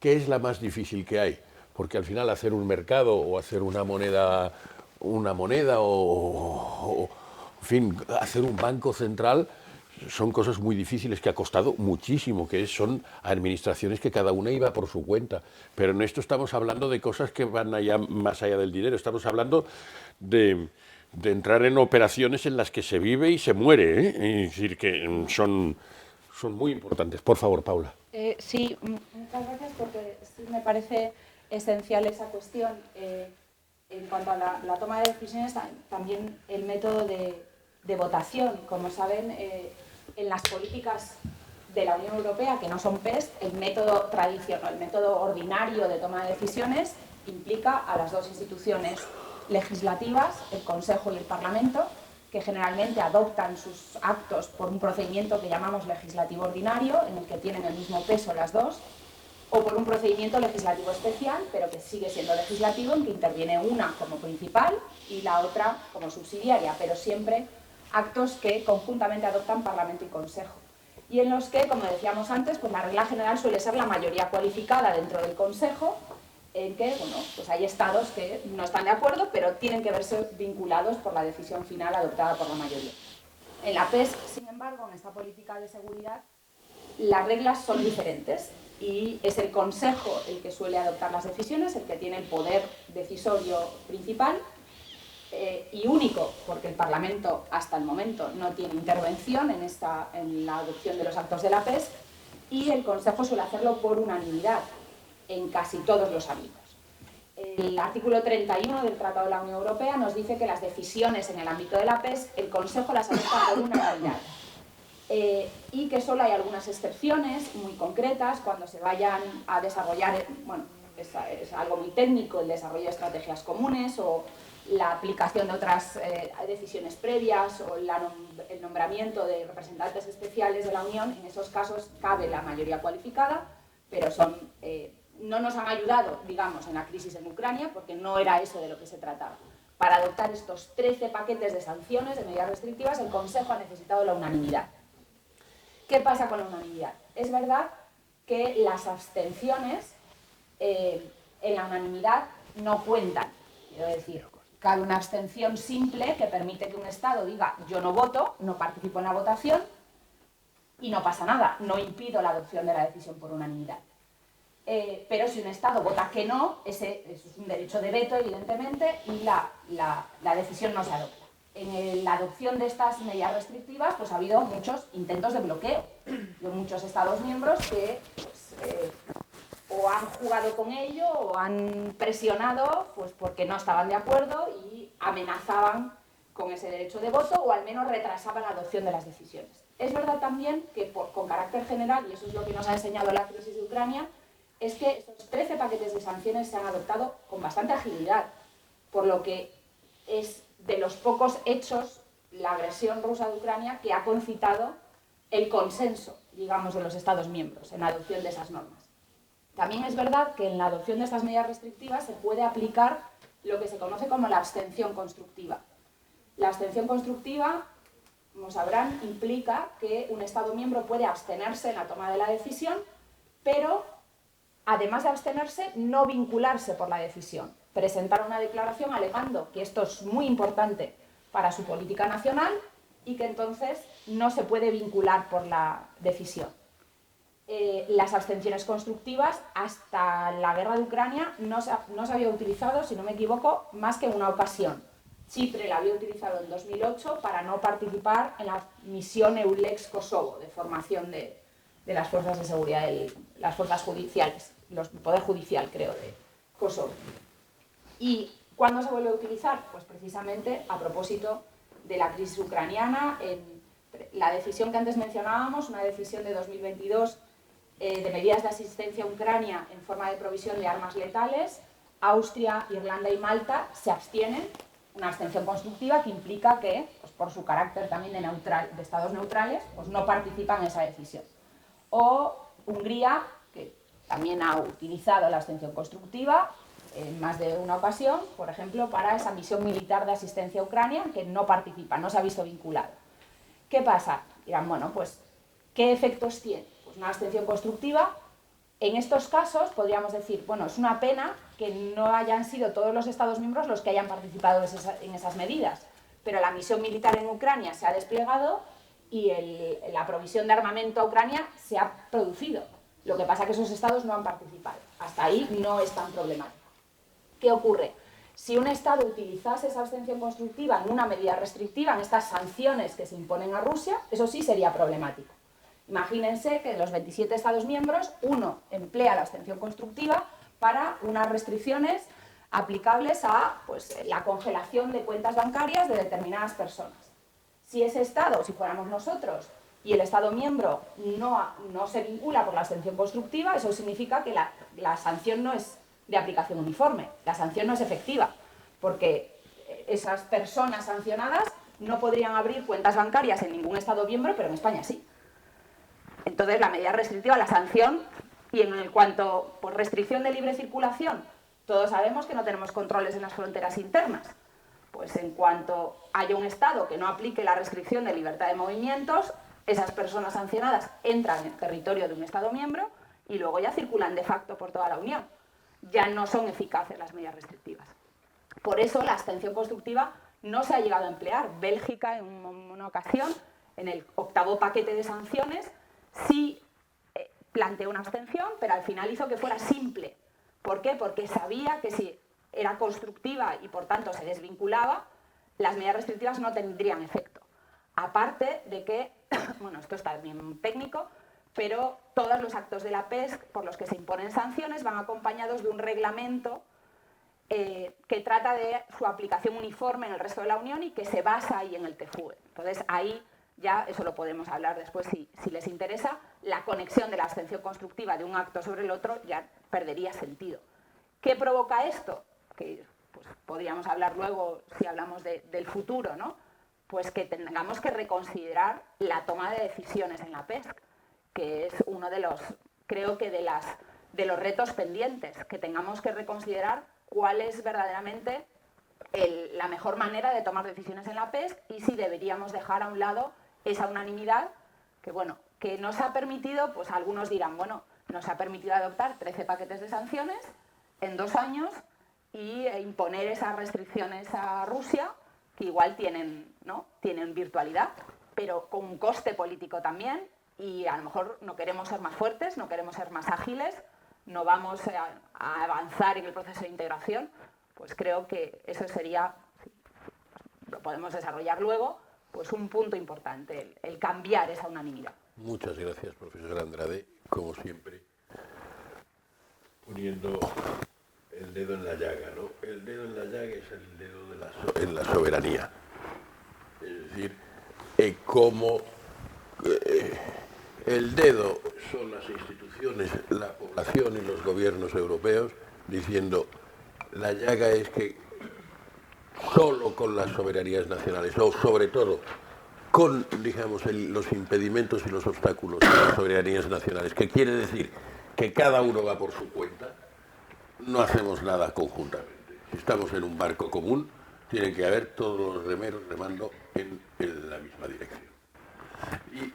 que es la más difícil que hay, porque al final hacer un mercado o hacer una moneda o en fin, hacer un banco central son cosas muy difíciles que ha costado muchísimo, son administraciones que cada una iba por su cuenta. Pero en esto estamos hablando de cosas que van más allá del dinero. Estamos hablando de entrar en operaciones en las que se vive y se muere, ¿eh? Es decir, que son muy importantes. Por favor, Paula. Sí, muchas gracias, porque sí me parece esencial esa cuestión. En cuanto a la toma de decisiones, también el método de votación. Como saben, en las políticas de la Unión Europea, que no son PES, el método tradicional, el método ordinario de toma de decisiones implica a las dos instituciones legislativas, el Consejo y el Parlamento, que generalmente adoptan sus actos por un procedimiento que llamamos legislativo ordinario, en el que tienen el mismo peso las dos, o por un procedimiento legislativo especial, pero que sigue siendo legislativo, en que interviene una como principal y la otra como subsidiaria, pero siempre actos que conjuntamente adoptan Parlamento y Consejo. Y en los que, como decíamos antes, pues la regla general suele ser la mayoría cualificada dentro del Consejo, en que bueno, pues hay estados que no están de acuerdo, pero tienen que verse vinculados por la decisión final adoptada por la mayoría. En la PES, sin embargo, en esta política de seguridad, las reglas son diferentes y es el Consejo el que suele adoptar las decisiones, el que tiene el poder decisorio principal y único, porque el Parlamento hasta el momento no tiene intervención en la adopción de los actos de la PES, y el Consejo suele hacerlo por unanimidad en casi todos los ámbitos. El artículo 31 del Tratado de la Unión Europea nos dice que las decisiones en el ámbito de la PES, el Consejo las adopta por unanimidad. Y que solo hay algunas excepciones muy concretas cuando se vayan a desarrollar, bueno, es algo muy técnico, el desarrollo de estrategias comunes o la aplicación de otras decisiones previas o el nombramiento de representantes especiales de la Unión. En esos casos cabe la mayoría cualificada, pero no nos han ayudado, digamos, en la crisis en Ucrania, porque no era eso de lo que se trataba. Para adoptar estos 13 paquetes de sanciones, de medidas restrictivas, el Consejo ha necesitado la unanimidad. ¿Qué pasa con la unanimidad? Es verdad que las abstenciones en la unanimidad no cuentan. Quiero decir, cabe una abstención simple que permite que un Estado diga yo no voto, no participo en la votación y no pasa nada, no impido la adopción de la decisión por unanimidad. Pero si un Estado vota que no, eso es un derecho de veto, evidentemente, y la decisión no se adopta. En la adopción de estas medidas restrictivas pues ha habido muchos intentos de bloqueo de muchos Estados miembros que o han jugado con ello o han presionado pues porque no estaban de acuerdo y amenazaban con ese derecho de voto o al menos retrasaban la adopción de las decisiones. Es verdad también que con carácter general, y eso es lo que nos ha enseñado la crisis de Ucrania, es que estos 13 paquetes de sanciones se han adoptado con bastante agilidad, por lo que es de los pocos hechos, la agresión rusa de Ucrania, que ha concitado el consenso, digamos, de los Estados miembros en la adopción de esas normas. También es verdad que en la adopción de estas medidas restrictivas se puede aplicar lo que se conoce como la abstención constructiva. La abstención constructiva, como sabrán, implica que un Estado miembro puede abstenerse en la toma de la decisión, pero además de abstenerse, no vincularse por la decisión. Presentar una declaración alegando que esto es muy importante para su política nacional y que entonces no se puede vincular por la decisión. Las abstenciones constructivas, hasta la guerra de Ucrania, no se había utilizado, si no me equivoco, más que en una ocasión. Chipre la había utilizado en 2008 para no participar en la misión EULEX Kosovo, de formación de las fuerzas de seguridad, las fuerzas judiciales, el Poder Judicial, creo, de Kosovo. ¿Y cuándo se vuelve a utilizar? Pues precisamente a propósito de la crisis ucraniana. La decisión que antes mencionábamos, una decisión de 2022 de medidas de asistencia a Ucrania en forma de provisión de armas letales, Austria, Irlanda y Malta se abstienen, una abstención constructiva que implica que, pues por su carácter también de estados neutrales, pues no participan en esa decisión. O Hungría, que también ha utilizado la abstención constructiva en más de una ocasión, por ejemplo, para esa misión militar de asistencia a Ucrania, que no participa, no se ha visto vinculado. ¿Qué pasa? Dirán, bueno, pues, ¿qué efectos tiene? Pues una abstención constructiva. En estos casos podríamos decir, bueno, es una pena que no hayan sido todos los Estados miembros los que hayan participado en esas medidas, pero la misión militar en Ucrania se ha desplegado y la provisión de armamento a Ucrania se ha producido. Lo que pasa es que esos Estados no han participado. Hasta ahí no es tan problemático. ¿Qué ocurre? Si un Estado utilizase esa abstención constructiva en una medida restrictiva, en estas sanciones que se imponen a Rusia, eso sí sería problemático. Imagínense que de los 27 Estados miembros, uno emplea la abstención constructiva para unas restricciones aplicables a pues, la congelación de cuentas bancarias de determinadas personas. Si ese Estado, si fuéramos nosotros, y el Estado miembro no se vincula por la abstención constructiva, eso significa que la sanción no es de aplicación uniforme, la sanción no es efectiva, porque esas personas sancionadas no podrían abrir cuentas bancarias en ningún Estado miembro, pero en España sí. Entonces, la medida restrictiva, la sanción, y en cuanto por restricción de libre circulación, todos sabemos que no tenemos controles en las fronteras internas. Pues en cuanto haya un Estado que no aplique la restricción de libertad de movimientos, esas personas sancionadas entran en el territorio de un Estado miembro y luego ya circulan de facto por toda la Unión. Ya no son eficaces las medidas restrictivas. Por eso la abstención constructiva no se ha llegado a emplear. Bélgica, en una ocasión, en el 8º paquete de sanciones, sí planteó una abstención, pero al final hizo que fuera simple. ¿Por qué? Porque sabía que si era constructiva y por tanto se desvinculaba, las medidas restrictivas no tendrían efecto. Aparte de que, bueno, esto está bien técnico, pero todos los actos de la PESC por los que se imponen sanciones van acompañados de un reglamento que trata de su aplicación uniforme en el resto de la Unión y que se basa ahí en el TFUE. Entonces ahí ya, eso lo podemos hablar después si les interesa, la conexión de la abstención constructiva de un acto sobre el otro ya perdería sentido. ¿Qué provoca esto? Que pues, podríamos hablar luego si hablamos del futuro, ¿no? Pues que tengamos que reconsiderar la toma de decisiones en la PESC, que es uno de los, creo que de los retos pendientes, que tengamos que reconsiderar cuál es verdaderamente la mejor manera de tomar decisiones en la PESC y si deberíamos dejar a un lado esa unanimidad que, bueno, que nos ha permitido, pues algunos dirán, bueno, nos ha permitido adoptar 13 paquetes de sanciones en 2 años y imponer esas restricciones a Rusia, que igual tienen, ¿no? Tienen virtualidad, pero con un coste político también, y a lo mejor no queremos ser más fuertes, no queremos ser más ágiles, no vamos a avanzar en el proceso de integración, pues creo que eso sería, lo podemos desarrollar luego, pues un punto importante, el cambiar esa unanimidad. Muchas gracias, profesor Andrade, como siempre, poniendo el dedo en la llaga, ¿no? El dedo en la llaga es el dedo en la soberanía. Es decir, cómo el dedo son las instituciones, la población y los gobiernos europeos, diciendo, la llaga es que solo con las soberanías nacionales, o sobre todo con, digamos, los impedimentos y los obstáculos de las soberanías nacionales, que quiere decir que cada uno va por su cuenta, no hacemos nada conjuntamente. Si estamos en un barco común, tienen que haber todos los remeros remando en la misma dirección. Y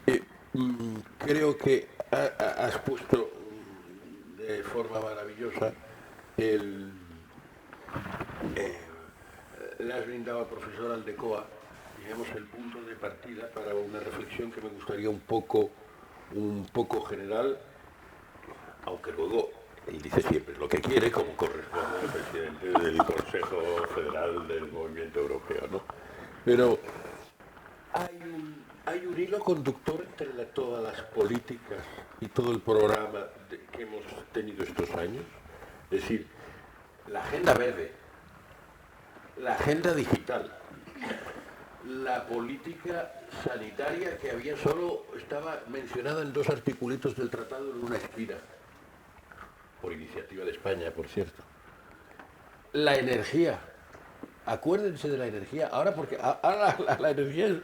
creo que has puesto de forma maravillosa le has brindado al profesor Aldecoa, digamos, el punto de partida para una reflexión que me gustaría un poco general, aunque luego él dice siempre lo que quiere, como corresponde al presidente del Consejo Federal del Movimiento Europeo, ¿no? Pero hay un hilo conductor entre todas las políticas y todo el programa que hemos tenido estos años. Es decir, la agenda verde, la agenda digital, la política sanitaria que estaba mencionada en 2 articulitos del tratado en una esquina, por iniciativa de España, por cierto. La energía, acuérdense de la energía, ahora porque ahora la energía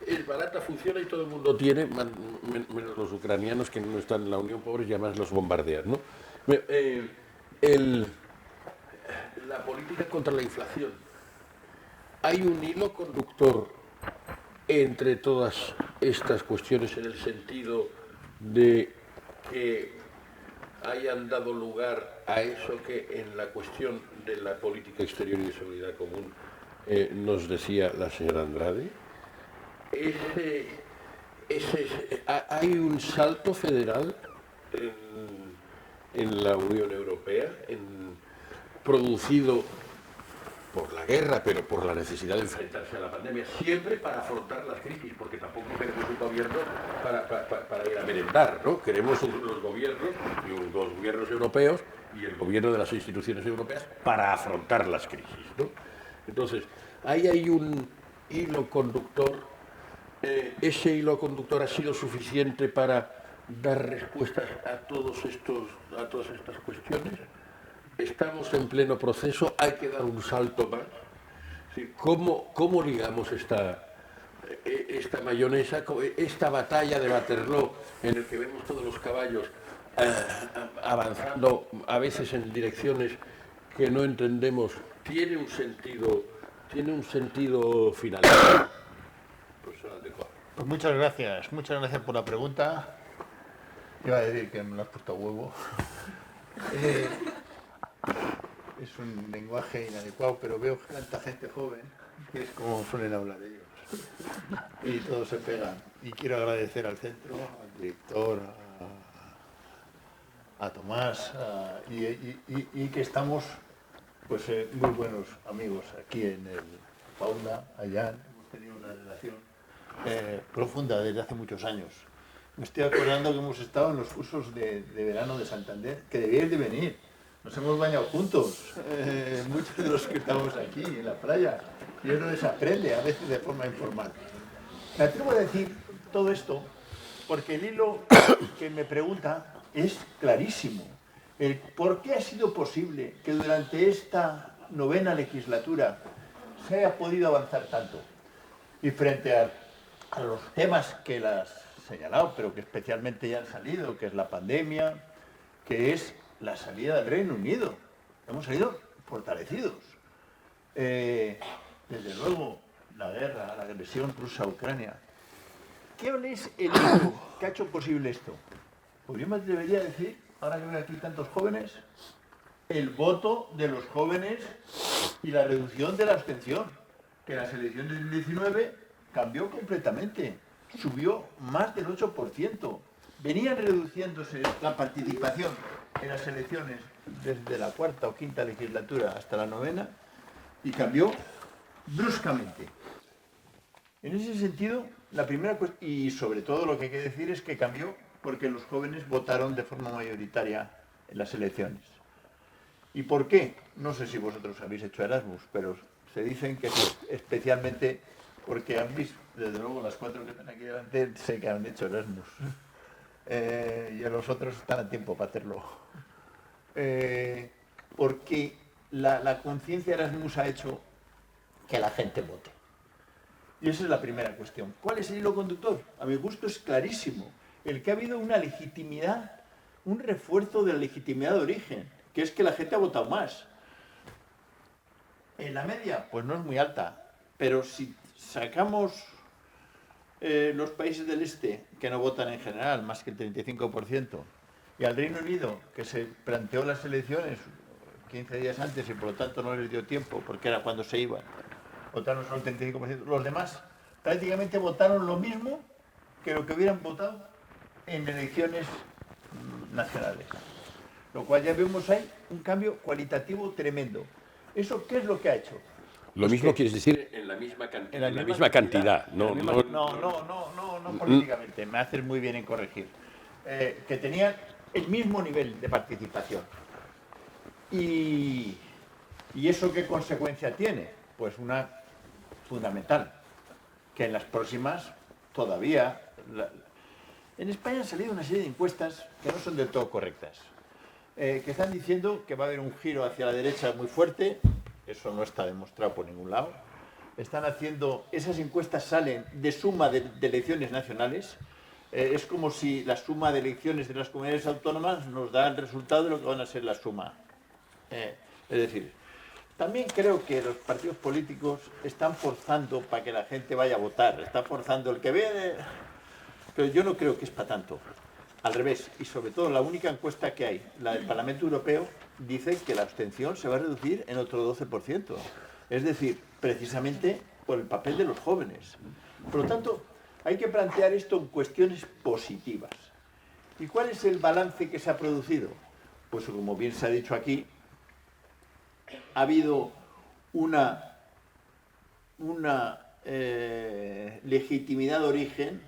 es barata, funciona y todo el mundo tiene, menos los ucranianos que no están en la Unión, pobres, y además los bombardean, ¿no? La política contra la inflación. Hay un hilo conductor entre todas estas cuestiones en el sentido de que hayan dado lugar a eso que en la cuestión de la política exterior y de seguridad común nos decía la señora Andrade. Hay un salto federal en la Unión Europea, producido por la guerra, pero por la necesidad de enfrentarse a la pandemia, siempre para afrontar las crisis, porque tampoco queremos un gobierno para ir a merendar, ¿no? Queremos los gobiernos, los gobiernos europeos y el gobierno de las instituciones europeas para afrontar las crisis, ¿no? Entonces, ahí hay un hilo conductor. ¿Ese hilo conductor ha sido suficiente para dar respuestas a todas estas cuestiones? Estamos en pleno proceso, hay que dar un salto más. ¿Sí? ¿Cómo ligamos esta mayonesa, esta batalla de Waterloo en el que vemos todos los caballos avanzando a veces en direcciones que no entendemos, tiene un sentido final? Pues muchas gracias por la pregunta. Iba a decir que me lo has puesto a huevo. Es un lenguaje inadecuado, pero veo tanta gente joven que es como suelen hablar ellos. Y todos se pegan. Y quiero agradecer al centro, al director, a Tomás, y que estamos pues muy buenos amigos aquí en el Fauna, allá. Hemos tenido una relación profunda desde hace muchos años. Me estoy acordando que hemos estado en los cursos de verano de Santander, que debíais de venir. Nos hemos bañado juntos, muchos de los que estamos aquí en la playa. Y uno se aprende a veces de forma informal. Me atrevo a decir todo esto porque el hilo que me pregunta es clarísimo. El por qué ha sido posible que durante esta 9ª legislatura se haya podido avanzar tanto. Y frente a los temas que las he señalado, pero que especialmente ya han salido, que es la pandemia, que es la salida del Reino Unido. Hemos salido fortalecidos. Desde luego, la guerra, la agresión rusa a Ucrania. ¿Qué es el hilo que ha hecho posible esto? Pues yo me atrevería a decir, ahora que veo aquí tantos jóvenes, el voto de los jóvenes y la reducción de la abstención, que en las elecciones del 19 cambió completamente, subió más del 8%. Venían reduciéndose la participación en las elecciones desde la 4ª o 5ª legislatura hasta la 9ª y cambió bruscamente. En ese sentido, la primera cuestión, y sobre todo lo que hay que decir es que cambió porque los jóvenes votaron de forma mayoritaria en las elecciones. ¿Y por qué? No sé si vosotros habéis hecho Erasmus, pero se dicen que es especialmente porque han visto, desde luego las 4 que están aquí delante, sé que han hecho Erasmus. Y a los otros están a tiempo para hacerlo. Porque la conciencia Erasmus ha hecho que la gente vote. Y esa es la primera cuestión. ¿Cuál es el hilo conductor? A mi gusto es clarísimo. El que ha habido una legitimidad, un refuerzo de la legitimidad de origen, que es que la gente ha votado más. En la media, pues no es muy alta, pero si sacamos los países del este, que no votan en general, más que el 35%, y al Reino Unido, que se planteó las elecciones 15 días antes y por lo tanto no les dio tiempo, porque era cuando se iban, votaron solo el 35%, los demás prácticamente votaron lo mismo que lo que hubieran votado en elecciones nacionales. Lo cual ya vemos ahí un cambio cualitativo tremendo. ¿Eso qué es lo que ha hecho? Lo mismo quieres decir en la misma cantidad, no políticamente, me haces muy bien en corregir. Que tenían el mismo nivel de participación. ¿Y eso qué consecuencia tiene? Pues una fundamental, que en las próximas todavía... En España han salido una serie de encuestas que no son del todo correctas, que están diciendo que va a haber un giro hacia la derecha muy fuerte. Eso no está demostrado por ningún lado. Están haciendo, esas encuestas salen de suma de elecciones nacionales. Es como si la suma de elecciones de las comunidades autónomas nos da el resultado de lo que van a ser la suma. Es decir, también creo que los partidos políticos están forzando para que la gente vaya a votar. Están forzando el que ve, pero yo no creo que es para tanto. Al revés, y sobre todo la única encuesta que hay, la del Parlamento Europeo, dice que la abstención se va a reducir en otro 12%. Es decir, precisamente por el papel de los jóvenes. Por lo tanto, hay que plantear esto en cuestiones positivas. ¿Y cuál es el balance que se ha producido? Pues como bien se ha dicho aquí, ha habido una legitimidad de origen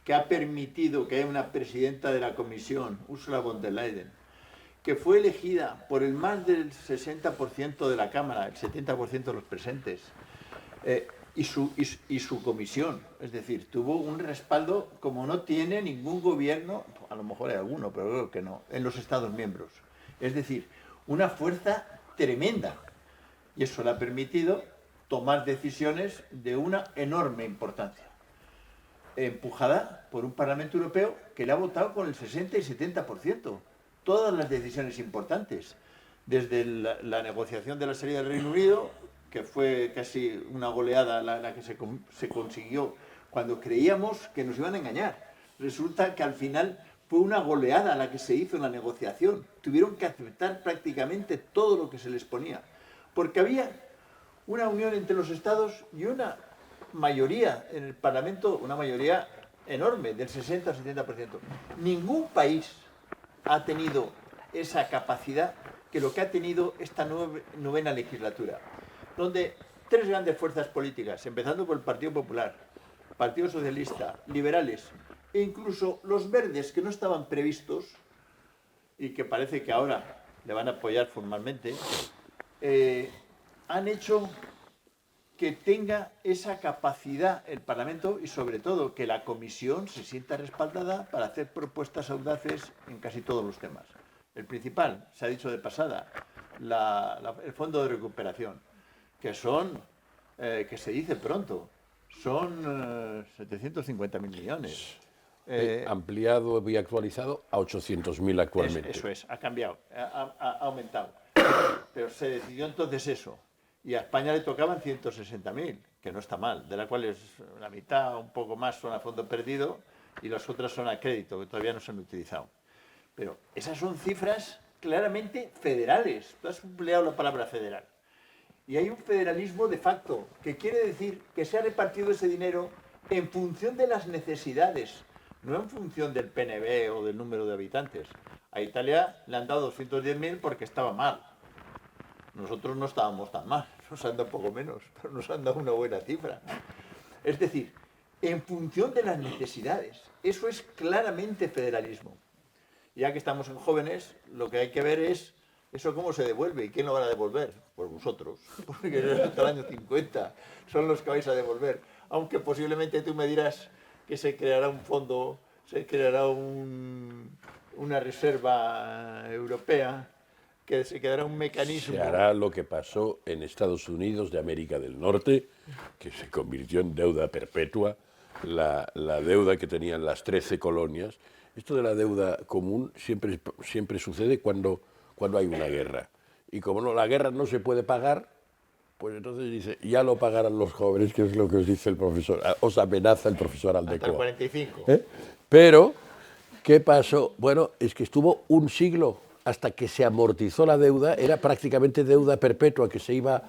que ha permitido que haya una presidenta de la Comisión, Ursula von der Leyen, que fue elegida por el más del 60% de la Cámara, el 70% de los presentes, y su comisión. Es decir, tuvo un respaldo como no tiene ningún gobierno, a lo mejor hay alguno, pero creo que no, en los Estados miembros. Es decir, una fuerza tremenda. Y eso le ha permitido tomar decisiones de una enorme importancia, empujada por un Parlamento Europeo que le ha votado con el 60 y 70%. Todas las decisiones importantes, desde la negociación de la salida del Reino Unido, que fue casi una goleada la que se consiguió cuando creíamos que nos iban a engañar. Resulta que al final fue una goleada la que se hizo en la negociación. Tuvieron que aceptar prácticamente todo lo que se les ponía, porque había una unión entre los Estados y una mayoría en el Parlamento, una mayoría enorme, del 60 al 70%. Ningún país ha tenido esa capacidad que lo que ha tenido esta novena legislatura, donde tres grandes fuerzas políticas, empezando por el Partido Popular, Partido Socialista, liberales e incluso los verdes, que no estaban previstos y que parece que ahora le van a apoyar formalmente, han hecho que tenga esa capacidad el Parlamento y sobre todo que la Comisión se sienta respaldada para hacer propuestas audaces en casi todos los temas. El principal, se ha dicho de pasada, el Fondo de Recuperación, que son, que se dice pronto, son 750.000 millones. Ampliado y actualizado a 800.000 actualmente. Eso es, ha cambiado, ha aumentado. Pero se decidió entonces eso. Y a España le tocaban 160.000, que no está mal, de la cual es la mitad, un poco más, son a fondo perdido y las otras son a crédito, que todavía no se han utilizado. Pero esas son cifras claramente federales. Tú has empleado la palabra federal. Y hay un federalismo de facto, que quiere decir que se ha repartido ese dinero en función de las necesidades, no en función del PNB o del número de habitantes. A Italia le han dado 210.000 porque estaba mal. Nosotros no estábamos tan mal, nos han dado poco menos, pero nos han dado una buena cifra. Es decir, en función de las necesidades. Eso es claramente federalismo. Ya que estamos en jóvenes, lo que hay que ver es eso cómo se devuelve y quién lo van a devolver. Pues vosotros, porque hasta el año 50 son los que vais a devolver. Aunque posiblemente tú me dirás que se creará un fondo, se creará una reserva europea, que se quedará un mecanismo. Se hará lo que pasó en Estados Unidos de América del Norte, que se convirtió en deuda perpetua, la deuda que tenían las 13 colonias. Esto de la deuda común siempre sucede cuando hay una guerra. Y como la guerra no se puede pagar, pues entonces dice, ya lo pagarán los jóvenes, que es lo que os dice el profesor, os amenaza el profesor Aldecoa. Hasta el 45. Pero, ¿qué pasó? Bueno, es que estuvo un siglo hasta que se amortizó la deuda, era prácticamente deuda perpetua, que se iba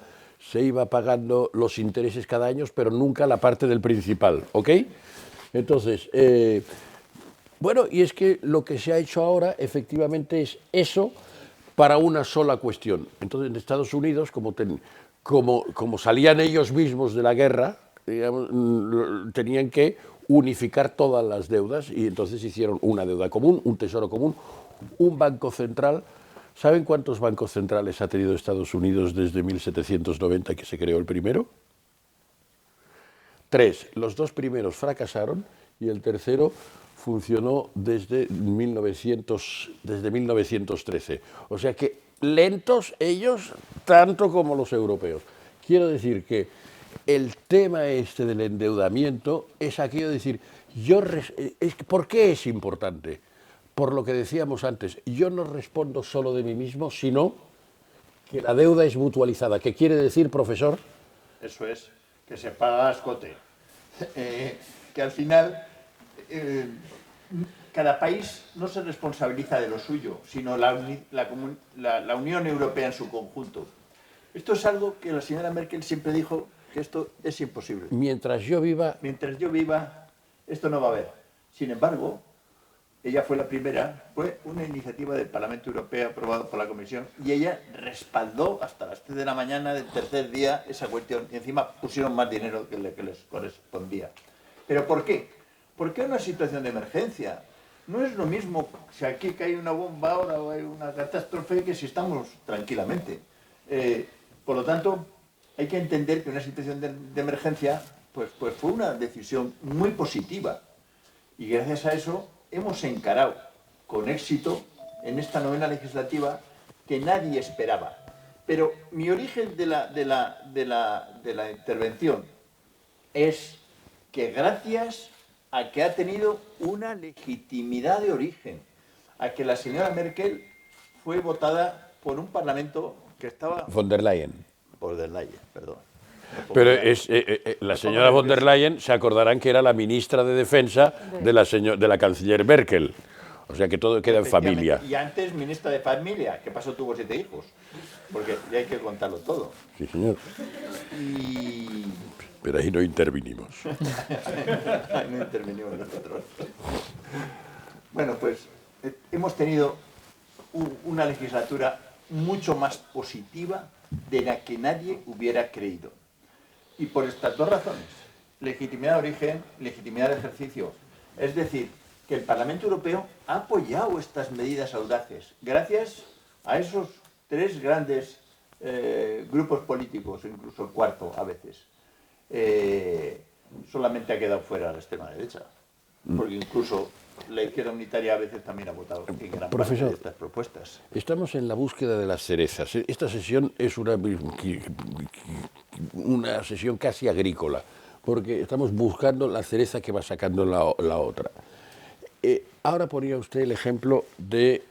pagando los intereses cada año, pero nunca la parte del principal, ¿ok? Entonces, bueno, y es que lo que se ha hecho ahora efectivamente es eso para una sola cuestión. Entonces, en Estados Unidos, como salían ellos mismos de la guerra, digamos, tenían que unificar todas las deudas y entonces hicieron una deuda común, un tesoro común, un banco central. ¿Saben cuántos bancos centrales ha tenido Estados Unidos desde 1790 que se creó el primero? 3. Los 2 primeros fracasaron y el tercero funcionó desde 1913. O sea que lentos ellos tanto como los europeos. Quiero decir que el tema este del endeudamiento es aquello de decir, ¿por qué es importante? Por lo que decíamos antes, yo no respondo solo de mí mismo, sino que la deuda es mutualizada. ¿Qué quiere decir, profesor? Eso es, que se paga a escote. Que al final cada país no se responsabiliza de lo suyo, sino la Unión Europea en su conjunto. Esto es algo que la señora Merkel siempre dijo, que esto es imposible. Mientras yo viva, esto no va a haber. Sin embargo, ella fue la primera, fue una iniciativa del Parlamento Europeo aprobada por la Comisión y ella respaldó hasta las 3 de la mañana del tercer día esa cuestión y encima pusieron más dinero que le que les correspondía. ¿Pero por qué? ¿Por qué una situación de emergencia? No es lo mismo si aquí cae una bomba ahora o hay una catástrofe que si estamos tranquilamente. Por lo tanto, hay que entender que una situación de emergencia pues fue una decisión muy positiva. Y gracias a eso hemos encarado con éxito en esta novena legislativa que nadie esperaba. Pero mi origen de la intervención es que gracias a que ha tenido una legitimidad de origen, a que la señora Merkel fue votada por un parlamento que estaba... Von der Leyen. Von der Leyen, perdón. Pero la señora von der Leyen, se acordarán que era la ministra de Defensa de la canciller Merkel. O sea que todo queda en familia. Y antes ministra de Familia, que pasó tuvo 7 hijos. Porque ya hay que contarlo todo. Sí, señor. Pero ahí no intervinimos. Ahí no intervinimos nosotros. Bueno, pues hemos tenido una legislatura mucho más positiva de la que nadie hubiera creído. Y por estas dos razones, legitimidad de origen, legitimidad de ejercicio. Es decir, que el Parlamento Europeo ha apoyado estas medidas audaces, gracias a esos 3 grandes grupos políticos, incluso el cuarto a veces. Solamente ha quedado fuera la extrema derecha, porque incluso la izquierda unitaria a veces también ha votado en gran parte de estas propuestas. Estamos en la búsqueda de las cerezas. Esta sesión es una sesión casi agrícola, porque estamos buscando la cereza que va sacando la otra. Ahora ponía usted el ejemplo del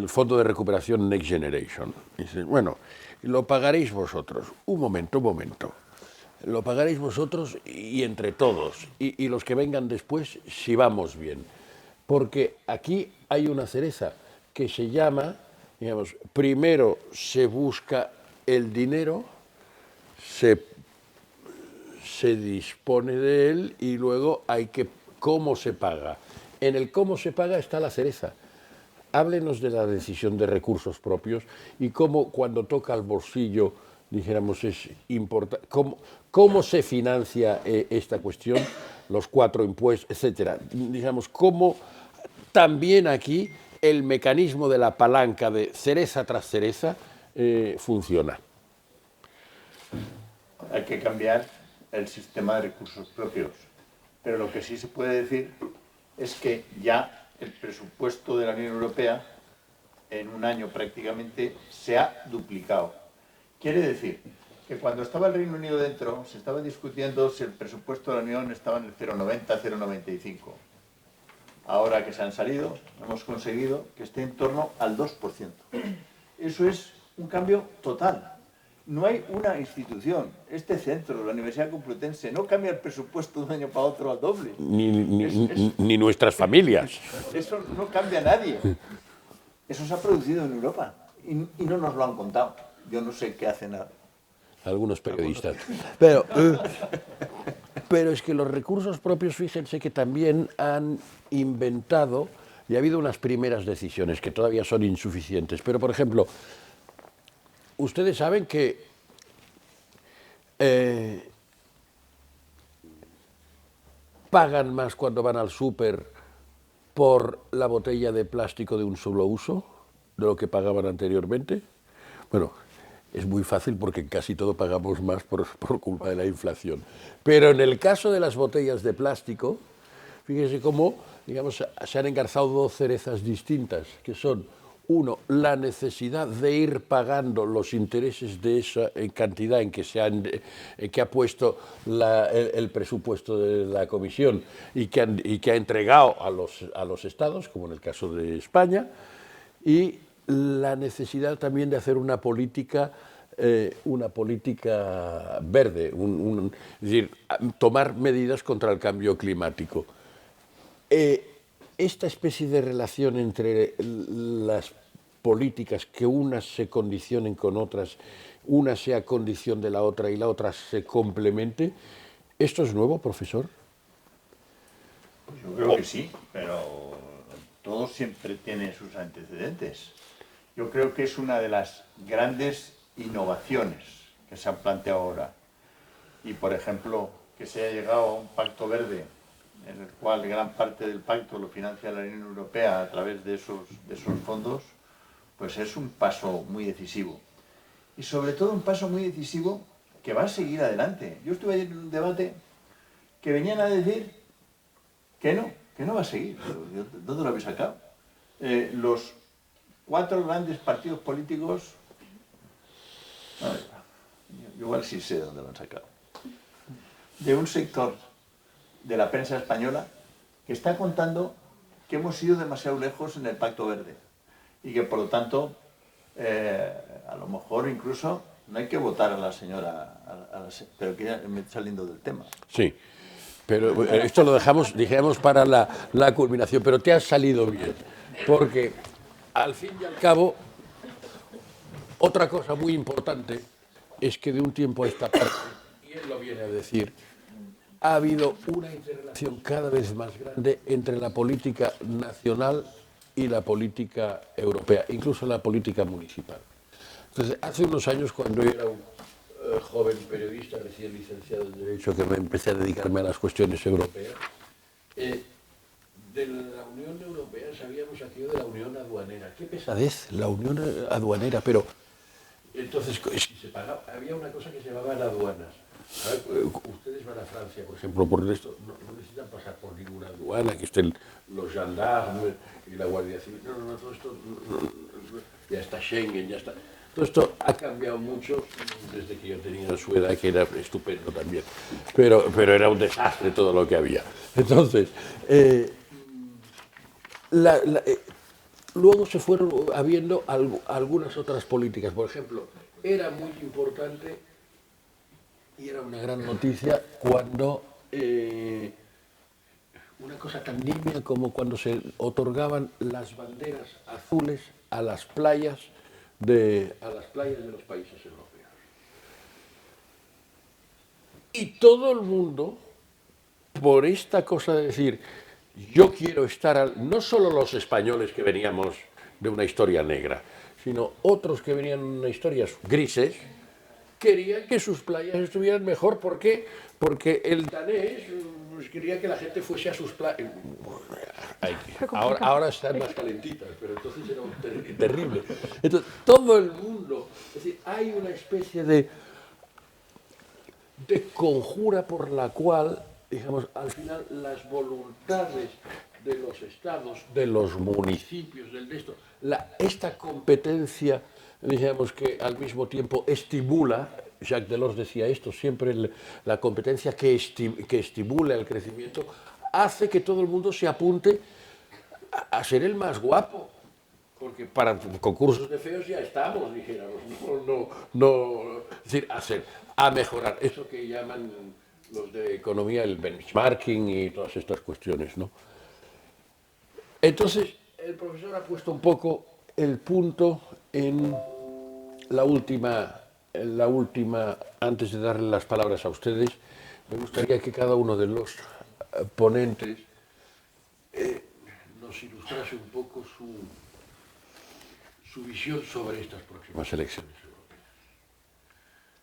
Fondo de Recuperación Next Generation. Dice, bueno, lo pagaréis vosotros. Un momento. Lo pagaréis vosotros y entre todos, y los que vengan después, si vamos bien. Porque aquí hay una cereza que se llama, digamos, primero se busca el dinero, se dispone de él y luego hay que, ¿cómo se paga? En el cómo se paga está la cereza. Háblenos de la decisión de recursos propios y cómo cuando toca el bolsillo, dijéramos, es importante, cómo se financia esta cuestión, los 4 impuestos, etcétera. Digamos, cómo también aquí el mecanismo de la palanca de cereza tras cereza funciona. Hay que cambiar el sistema de recursos propios, pero lo que sí se puede decir es que ya el presupuesto de la Unión Europea en un año prácticamente se ha duplicado. Quiere decir que cuando estaba el Reino Unido dentro se estaba discutiendo si el presupuesto de la Unión estaba en el 0,90, 0,95. Ahora que se han salido, hemos conseguido que esté en torno al 2%. Eso es un cambio total. No hay una institución, este centro, la Universidad Complutense, no cambia el presupuesto de un año para otro al doble. Ni nuestras familias. Eso no cambia a nadie. Eso se ha producido en Europa y no nos lo han contado. Yo no sé qué hacen algunos periodistas. Pero es que los recursos propios, fíjense que también han inventado, y ha habido unas primeras decisiones que todavía son insuficientes, pero por ejemplo, ustedes saben que pagan más cuando van al súper por la botella de plástico de un solo uso de lo que pagaban anteriormente. Bueno, es muy fácil porque casi todo pagamos más por culpa de la inflación. Pero en el caso de las botellas de plástico, fíjense cómo, digamos, se han engarzado 2 cerezas distintas, que son, uno, la necesidad de ir pagando los intereses de esa cantidad en que que ha puesto el presupuesto de la Comisión y que ha entregado a los estados, como en el caso de España, y la necesidad también de hacer una política verde, es decir, tomar medidas contra el cambio climático. Esta especie de relación entre las políticas, que unas se condicionen con otras, una sea condición de la otra y la otra se complemente, ¿esto es nuevo, profesor? Pues yo creo que sí, pero todo siempre tiene sus antecedentes. Yo creo que es una de las grandes innovaciones que se han planteado ahora. Y, por ejemplo, que se haya llegado a un pacto verde en el cual gran parte del pacto lo financia la Unión Europea a través de esos fondos, pues es un paso muy decisivo. Y sobre todo un paso muy decisivo que va a seguir adelante. Yo estuve ayer en un debate que venían a decir que no va a seguir. ¿Dónde lo habéis sacado? Los 4 grandes partidos políticos, yo igual sí sé dónde lo han sacado, de un sector de la prensa española que está contando que hemos ido demasiado lejos en el Pacto Verde y que por lo tanto a lo mejor incluso no hay que votar a la señora, pero que ya me está saliendo del tema. Sí, pero esto lo dijéramos para la culminación, pero te ha salido bien, porque al fin y al cabo, otra cosa muy importante es que de un tiempo a esta parte, y él lo viene a decir, ha habido una interrelación cada vez más grande entre la política nacional y la política europea, incluso la política municipal. Entonces, hace unos años, cuando yo era un joven periodista, recién licenciado en Derecho, que me empecé a dedicarme a las cuestiones europeas, de la Unión Europea sabíamos aquello de la Unión Aduanera. ¡Qué pesadez, la Unión Aduanera! Pero entonces había una cosa que se llamaban aduanas. Ustedes van a Francia, por ejemplo, por esto no necesitan pasar por ninguna aduana, que estén los gendarmes y la Guardia Civil. No, todo esto ya está Schengen, ya está. Todo esto ha cambiado mucho desde que yo tenía su edad, que era estupendo también, pero era un desastre todo lo que había. Entonces, luego se fueron habiendo algunas otras políticas. Por ejemplo, era muy importante y era una gran noticia cuando una cosa tan nimia como cuando se otorgaban las banderas azules a las playas de los países europeos. Y todo el mundo, por esta cosa de decir, yo quiero estar, no solo los españoles que veníamos de una historia negra, sino otros que venían de una historias grises, querían que sus playas estuvieran mejor. ¿Por qué? Porque el danés quería que la gente fuese a sus playas. Ahora están más calentitas, pero entonces era terrible. Entonces, todo el mundo, es decir, hay una especie de conjura por la cual, digamos, al final las voluntades de los estados, de los municipios, esta competencia, digamos, que al mismo tiempo estimula, Jacques Delors decía esto, siempre la competencia que estimula el crecimiento, hace que todo el mundo se apunte a ser el más guapo, porque para concursos de feos ya estamos, dijéramos, es decir, a mejorar, eso que llaman los de economía el benchmarking y todas estas cuestiones, ¿no? Entonces, el profesor ha puesto un poco el punto en la última, antes de darle las palabras a ustedes, me gustaría que cada uno de los ponentes nos ilustrase un poco su visión sobre estas próximas elecciones europeas.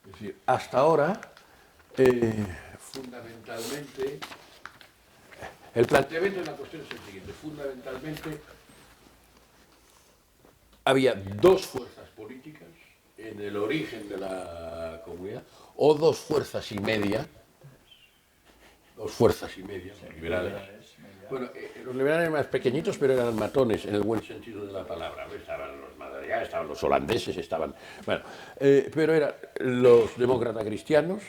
Es decir, hasta ahora, fundamentalmente, el planteamiento de la cuestión es el siguiente. Fundamentalmente, había 2 fuerzas políticas en el origen de la comunidad, o 2 fuerzas y media, los liberales. Bueno, los liberales eran más pequeñitos, pero eran matones, en el buen sentido de la palabra. Estaban los madrigal, estaban los holandeses, bueno, pero eran los demócratas cristianos,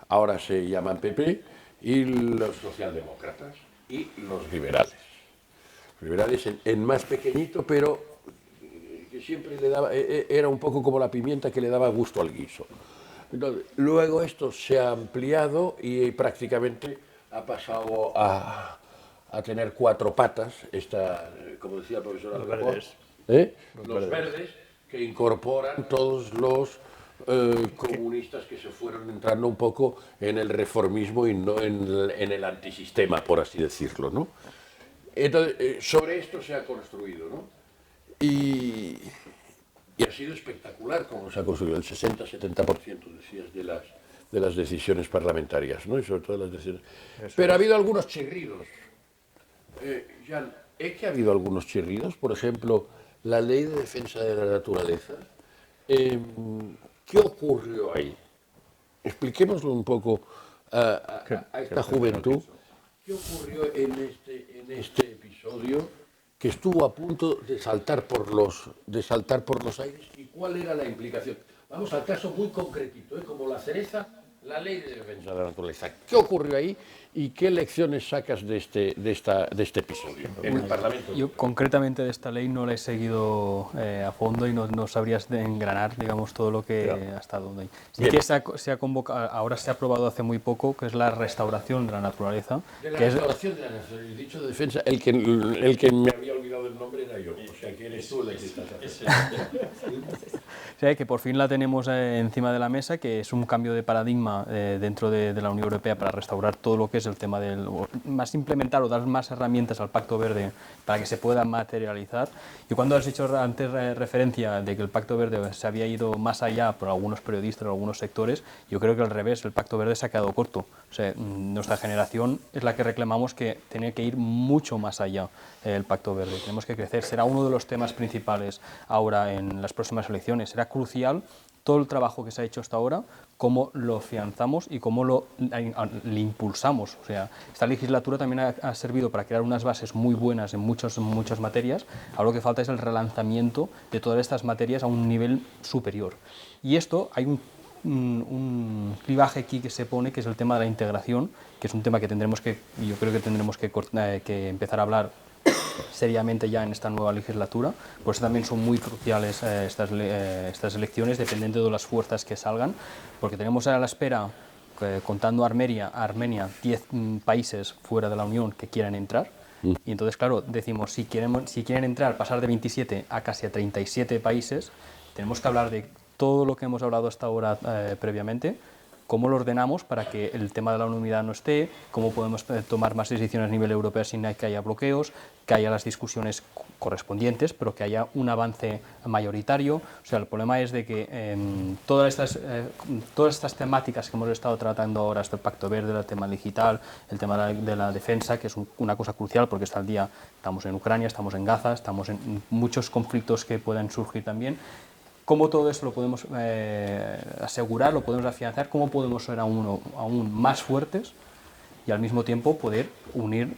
ahora se llaman PP, y los socialdemócratas, y los liberales. Los liberales en más pequeñito, pero que siempre le daba, era un poco como la pimienta que le daba gusto al guiso. Entonces, luego esto se ha ampliado y prácticamente ha pasado a tener 4 patas, como decía el profesor Alcapón, los verdes, que incorporan todos los comunistas que se fueron entrando un poco en el reformismo y no en el antisistema, por así decirlo, ¿no? Entonces, sobre esto se ha construido, ¿no? Y ha sido espectacular como se ha construido, el 60-70% decías de las decisiones parlamentarias, ¿no? Y sobre todo de las decisiones. Pero ha habido algunos chirridos. Jan, ¿es que ha habido algunos chirridos? Por ejemplo, la Ley de Defensa de la Naturaleza. ¿Qué ocurrió ahí? Expliquémoslo un poco a esta juventud. ¿Qué ocurrió en este episodio que estuvo a punto de saltar por los aires? ¿Y cuál era la implicación? Vamos al caso muy concretito, como la cereza, la Ley de Defensa de la Naturaleza. ¿Qué ocurrió ahí y qué lecciones sacas de este episodio en el Parlamento? Yo concretamente de esta ley no la he seguido a fondo y no sabrías de engranar, digamos, todo lo que ha estado ahí. Sí que se ha convocado, ahora se ha aprobado hace muy poco, que es la restauración de la naturaleza. De la restauración de la naturaleza, el dicho de defensa, el que me había olvidado el nombre era yo, o sea que eres tú el que estás haciendo. O sea, que por fin la tenemos encima de la mesa, que es un cambio de paradigma dentro de la Unión Europea para restaurar todo lo que es el tema del... más implementar o dar más herramientas al Pacto Verde para que se pueda materializar. Y cuando has hecho antes referencia de que el Pacto Verde se había ido más allá por algunos periodistas o algunos sectores, yo creo que al revés, el Pacto Verde se ha quedado corto. O sea, nuestra generación es la que reclamamos que tiene que ir mucho más allá el Pacto Verde. Tenemos que crecer. Será uno de los temas principales ahora en las próximas elecciones. Será crucial todo el trabajo que se ha hecho hasta ahora, cómo lo afianzamos y cómo le impulsamos. O sea, esta legislatura también ha servido para crear unas bases muy buenas en muchas materias. Ahora lo que falta es el relanzamiento de todas estas materias a un nivel superior. Y esto, hay un clivaje aquí que se pone, que es el tema de la integración, que es un tema que yo creo que tendremos que empezar a hablar seriamente ya en esta nueva legislatura. Por eso también son muy cruciales estas elecciones, dependiendo de las fuerzas que salgan, porque tenemos a la espera, contando Armenia, 10 países fuera de la Unión que quieran entrar. Y entonces, claro, decimos, si quieren entrar, pasar de 27 a casi a 37 países, tenemos que hablar de todo lo que hemos hablado hasta ahora previamente, cómo lo ordenamos para que el tema de la unanimidad no esté, cómo podemos tomar más decisiones a nivel europeo sin que haya bloqueos, que haya las discusiones correspondientes, pero que haya un avance mayoritario. O sea, el problema es de que todas estas temáticas que hemos estado tratando ahora, el Pacto Verde, el tema digital, el tema de la defensa, que es una cosa crucial porque está al día, estamos en Ucrania, estamos en Gaza, estamos en muchos conflictos que pueden surgir también. ¿Cómo todo esto lo podemos asegurar, lo podemos afianzar? ¿Cómo podemos ser aún más fuertes y al mismo tiempo poder unir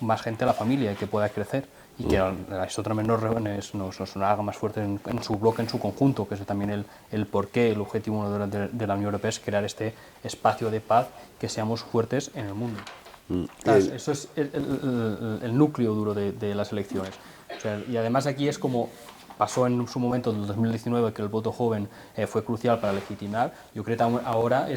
más gente a la familia y que pueda crecer? Y que eso también nos haga más fuertes en su bloque, en su conjunto, que es también el porqué, el objetivo de la Unión Europea es crear este espacio de paz, que seamos fuertes en el mundo. Eso es el núcleo duro de las elecciones. O sea, y además aquí es como... pasó en su momento, en el 2019, que el voto joven fue crucial para legitimar. Yo creo que ahora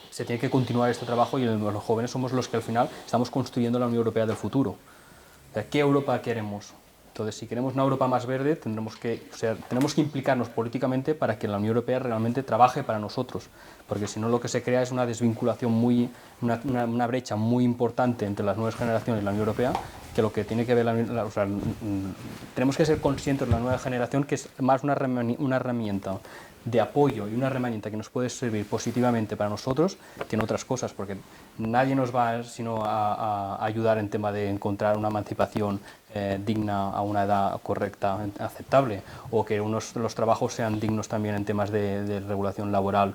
se tiene que continuar este trabajo y los jóvenes somos los que al final estamos construyendo la Unión Europea del futuro. O sea, ¿qué Europa queremos? Entonces, si queremos una Europa más verde, tenemos que implicarnos políticamente para que la Unión Europea realmente trabaje para nosotros, porque si no lo que se crea es una desvinculación una brecha muy importante entre las nuevas generaciones y la Unión Europea, que lo que tiene que ver, tenemos que ser conscientes de la nueva generación que es más una herramienta de apoyo y una herramienta que nos puede servir positivamente para nosotros que en otras cosas, porque nadie nos va sino a ayudar en tema de encontrar una emancipación digna a una edad correcta, aceptable, o que los trabajos sean dignos también en temas de regulación laboral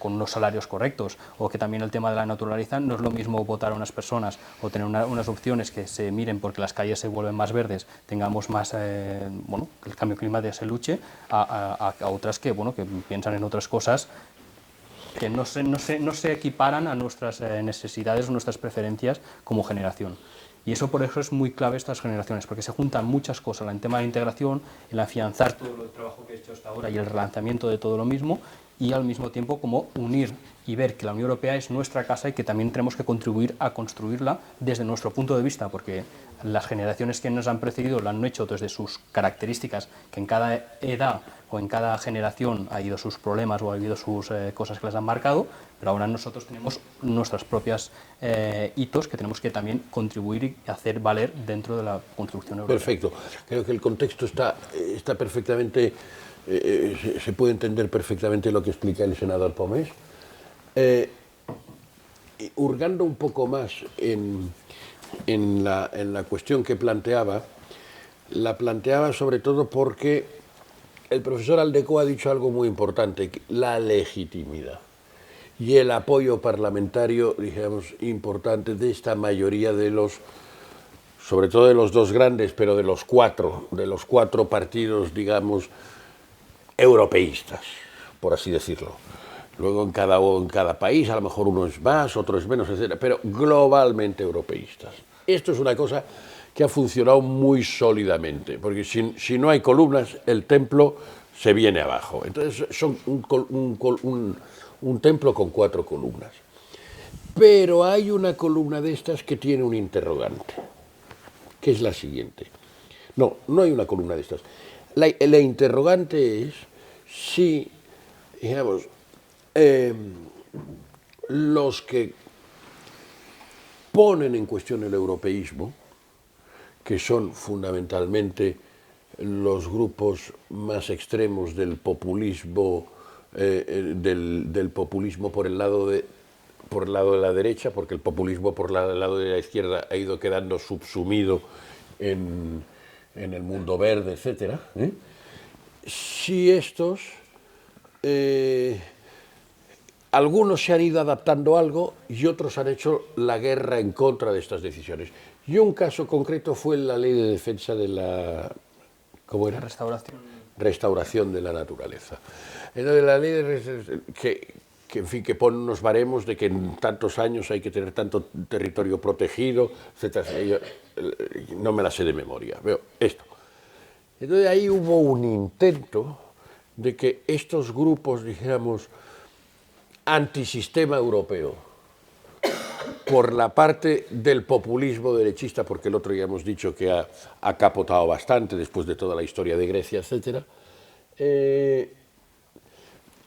con unos salarios correctos, o que también el tema de la naturaleza no es lo mismo votar a unas personas o tener unas opciones que se miren porque las calles se vuelven más verdes, tengamos más, que el cambio climático se luche, a otras que piensan en otras cosas que no se equiparan a nuestras necesidades o nuestras preferencias como generación. Y por eso es muy clave estas generaciones, porque se juntan muchas cosas, el tema de la integración, el afianzar todo el trabajo que he hecho hasta ahora y el relanzamiento de todo lo mismo, y al mismo tiempo como unir y ver que la Unión Europea es nuestra casa y que también tenemos que contribuir a construirla desde nuestro punto de vista, porque las generaciones que nos han precedido lo han hecho desde sus características, que en cada edad o en cada generación ha habido sus problemas o ha habido sus cosas que les han marcado, pero ahora nosotros tenemos nuestras propias hitos que tenemos que también contribuir y hacer valer dentro de la construcción europea. Perfecto. Creo que el contexto está perfectamente se puede entender perfectamente lo que explica el senador Pomés. Hurgando un poco más en la cuestión que planteaba, la planteaba sobre todo porque el profesor Aldeco ha dicho algo muy importante, la legitimidad y el apoyo parlamentario, digamos, importante de esta mayoría de los, sobre todo de los dos grandes, pero de los cuatro partidos, digamos, europeístas, por así decirlo. Luego en cada país a lo mejor uno es más, otro es menos, etc., pero globalmente europeístas. Esto es una cosa que ha funcionado muy sólidamente, porque si no hay columnas, el templo se viene abajo. Entonces son un templo con 4 columnas. Pero hay una columna de estas que tiene un interrogante, que es la siguiente. No hay una columna de estas. La interrogante es si, digamos, los que ponen en cuestión el europeísmo, que son fundamentalmente los grupos más extremos del populismo, del populismo por el lado de la derecha, porque el populismo por el lado de la izquierda ha ido quedando subsumido en el mundo verde, etc. Si estos, algunos se han ido adaptando algo y otros han hecho la guerra en contra de estas decisiones. Y un caso concreto fue la ley de defensa de la... ¿Cómo era? Restauración de la naturaleza. Entonces, la ley de en fin, que pone unos baremos de que en tantos años hay que tener tanto territorio protegido, etc. No me la sé de memoria. Veo esto. Entonces ahí hubo un intento de que estos grupos, dijéramos, antisistema europeo, por la parte del populismo derechista, porque el otro ya hemos dicho que ha capotado bastante después de toda la historia de Grecia, etc.,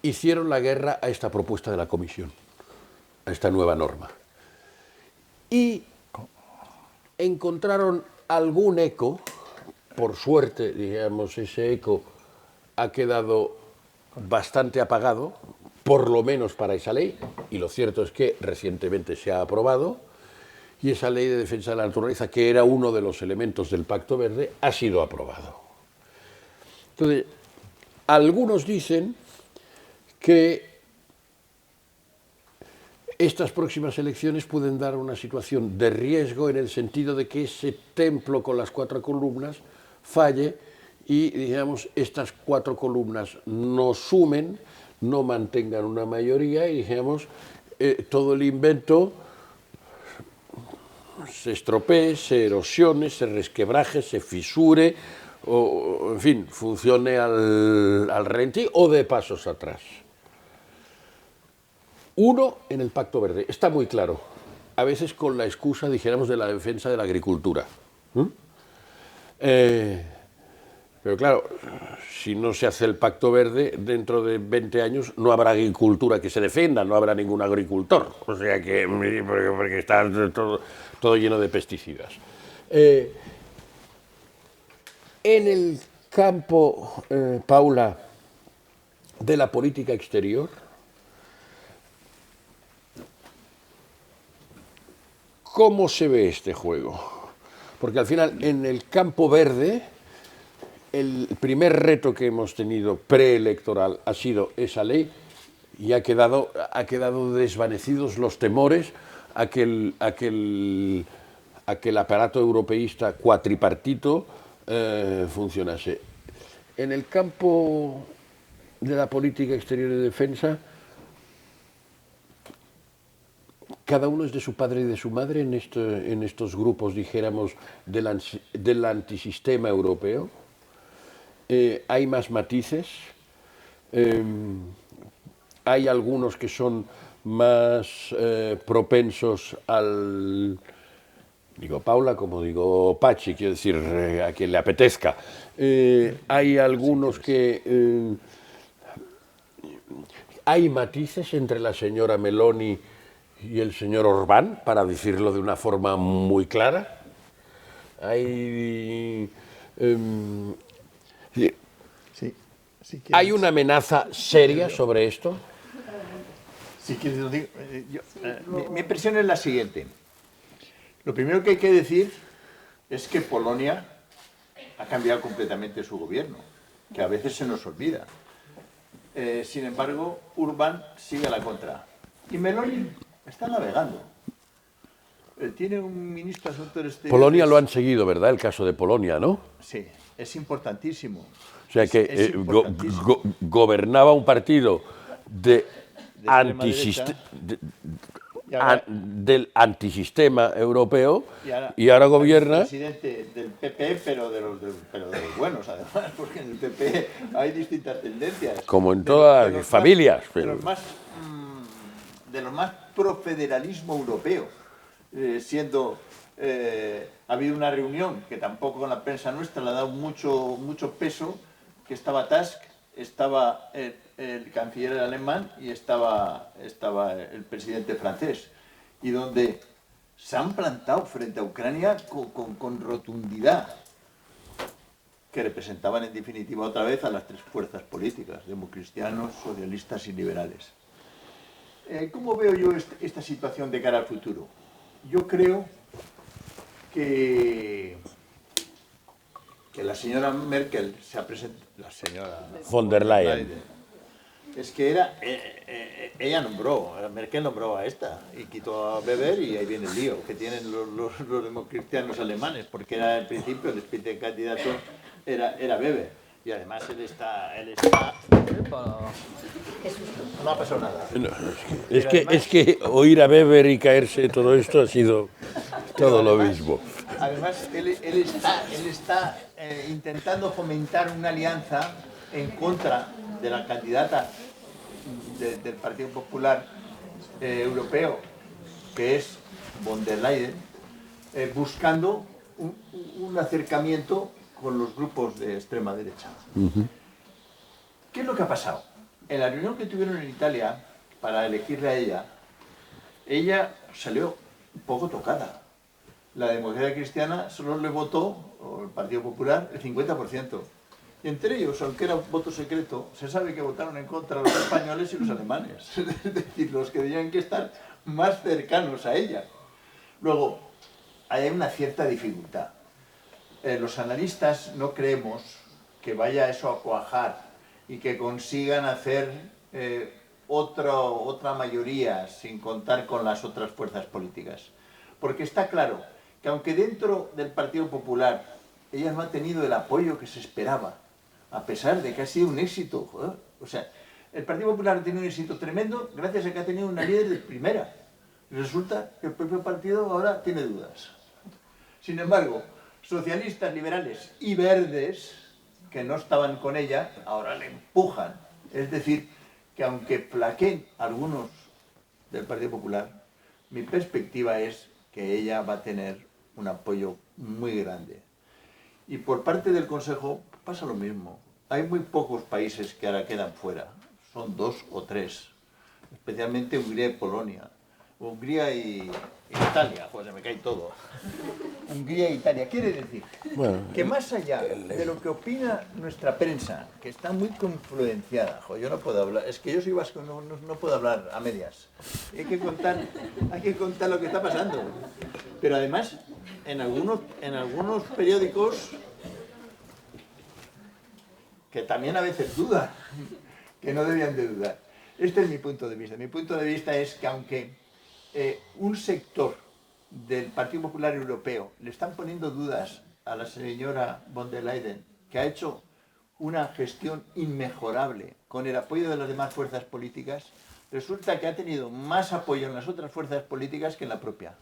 hicieron la guerra a esta propuesta de la Comisión, a esta nueva norma. Y encontraron algún eco, por suerte, digamos, ese eco ha quedado bastante apagado, por lo menos para esa ley, y lo cierto es que recientemente se ha aprobado, y esa ley de defensa de la naturaleza, que era uno de los elementos del Pacto Verde, ha sido aprobado. Entonces, algunos dicen que estas próximas elecciones pueden dar una situación de riesgo en el sentido de que ese templo con las 4 columnas falle y, digamos, estas 4 columnas no sumen, no mantengan una mayoría y, digamos, todo el invento se estropee, se erosione, se resquebraje, se fisure, o, en fin, funcione al ralentí o de pasos atrás. Uno, en el Pacto Verde, está muy claro, a veces con la excusa, dijéramos, de la defensa de la agricultura. Pero claro, si no se hace el Pacto Verde, dentro de 20 años no habrá agricultura que se defienda, no habrá ningún agricultor, o sea que, porque está todo lleno de pesticidas. En el campo, Paula, de la política exterior, ¿cómo se ve este juego? Porque al final, en el campo verde, el primer reto que hemos tenido preelectoral ha sido esa ley y ha quedado desvanecidos los temores a que el aparato europeísta cuatripartito funcionase. En el campo de la política exterior y de defensa, cada uno es de su padre y de su madre en estos grupos, dijéramos, del antisistema europeo. Hay más matices, hay algunos que son más propensos al, digo Paula como digo Pachi, quiero decir, a quien le apetezca. Hay algunos que... hay matices entre la señora Meloni y el señor Orbán, para decirlo de una forma muy clara. Hay... ¿Hay una amenaza seria sobre esto? Si quieres lo digo. Mi impresión es la siguiente. Lo primero que hay que decir es que Polonia ha cambiado completamente su gobierno, que a veces se nos olvida. Sin embargo, Orbán sigue a la contra. Y Meloni está navegando. Tiene un ministro de Asuntos Exteriores... Polonia lo han seguido, ¿verdad? El caso de Polonia, ¿no? Sí, es importantísimo. O sea que gobernaba un partido del antisistema europeo y ahora gobierna... Es presidente del PP, pero de los buenos, además, porque en el PP hay distintas tendencias. Como en todas las familias. De los más profederalismo europeo, ha habido una reunión que tampoco con la prensa nuestra le ha dado mucho peso, que estaba Tusk, estaba el canciller alemán y estaba el presidente francés, y donde se han plantado frente a Ucrania con rotundidad, que representaban en definitiva otra vez a las tres fuerzas políticas, democristianos, socialistas y liberales. ¿Cómo veo yo esta situación de cara al futuro? Yo creo que la señora Merkel se ha presentado, la señora von der Leyen, es que ella Merkel nombró a esta y quitó a Weber, y ahí viene el lío que tienen los democristianos alemanes, porque era al principio el Spitzenkandidato era Weber, y además él está no ha pasado nada. No, es que oír a Weber y caerse todo esto ha sido todo lo mismo. Además, él está intentando fomentar una alianza en contra de la candidata del Partido Popular Europeo, que es von der Leyen, buscando un acercamiento con los grupos de extrema derecha. ¿Qué es lo que ha pasado? En la reunión que tuvieron en Italia para elegirle a ella salió un poco tocada. La democracia cristiana solo le votó, o el Partido Popular, el 50%. Y entre ellos, aunque era un voto secreto, se sabe que votaron en contra los españoles y los alemanes. Es decir, los que tenían que estar más cercanos a ella. Luego, hay una cierta dificultad. Los analistas no creemos que vaya eso a cuajar y que consigan hacer otra mayoría sin contar con las otras fuerzas políticas. Porque está claro que aunque dentro del Partido Popular ella no ha tenido el apoyo que se esperaba, a pesar de que ha sido un éxito, o sea, el Partido Popular ha tenido un éxito tremendo gracias a que ha tenido una líder de primera. Y resulta que el propio partido ahora tiene dudas. Sin embargo, socialistas, liberales y verdes, que no estaban con ella, ahora le empujan. Es decir, que aunque flaqueen algunos del Partido Popular, mi perspectiva es que ella va a tener un apoyo muy grande. Y por parte del Consejo pasa lo mismo. Hay muy pocos países que ahora quedan fuera. Son 2 o 3. Especialmente Hungría y Polonia. Hungría y Italia. Pues se me cae todo. Hungría e Italia. Quiere decir que más allá de lo que opina nuestra prensa, que está muy confluenciada, yo no puedo hablar, es que yo soy vasco, no puedo hablar a medias. Hay que contar lo que está pasando. Pero además, en algunos periódicos que también a veces dudan, que no debían de dudar. Este es mi punto de vista. Mi punto de vista es que aunque un sector del Partido Popular Europeo le están poniendo dudas a la señora von der Leyen, que ha hecho una gestión inmejorable con el apoyo de las demás fuerzas políticas, resulta que ha tenido más apoyo en las otras fuerzas políticas que en la propia.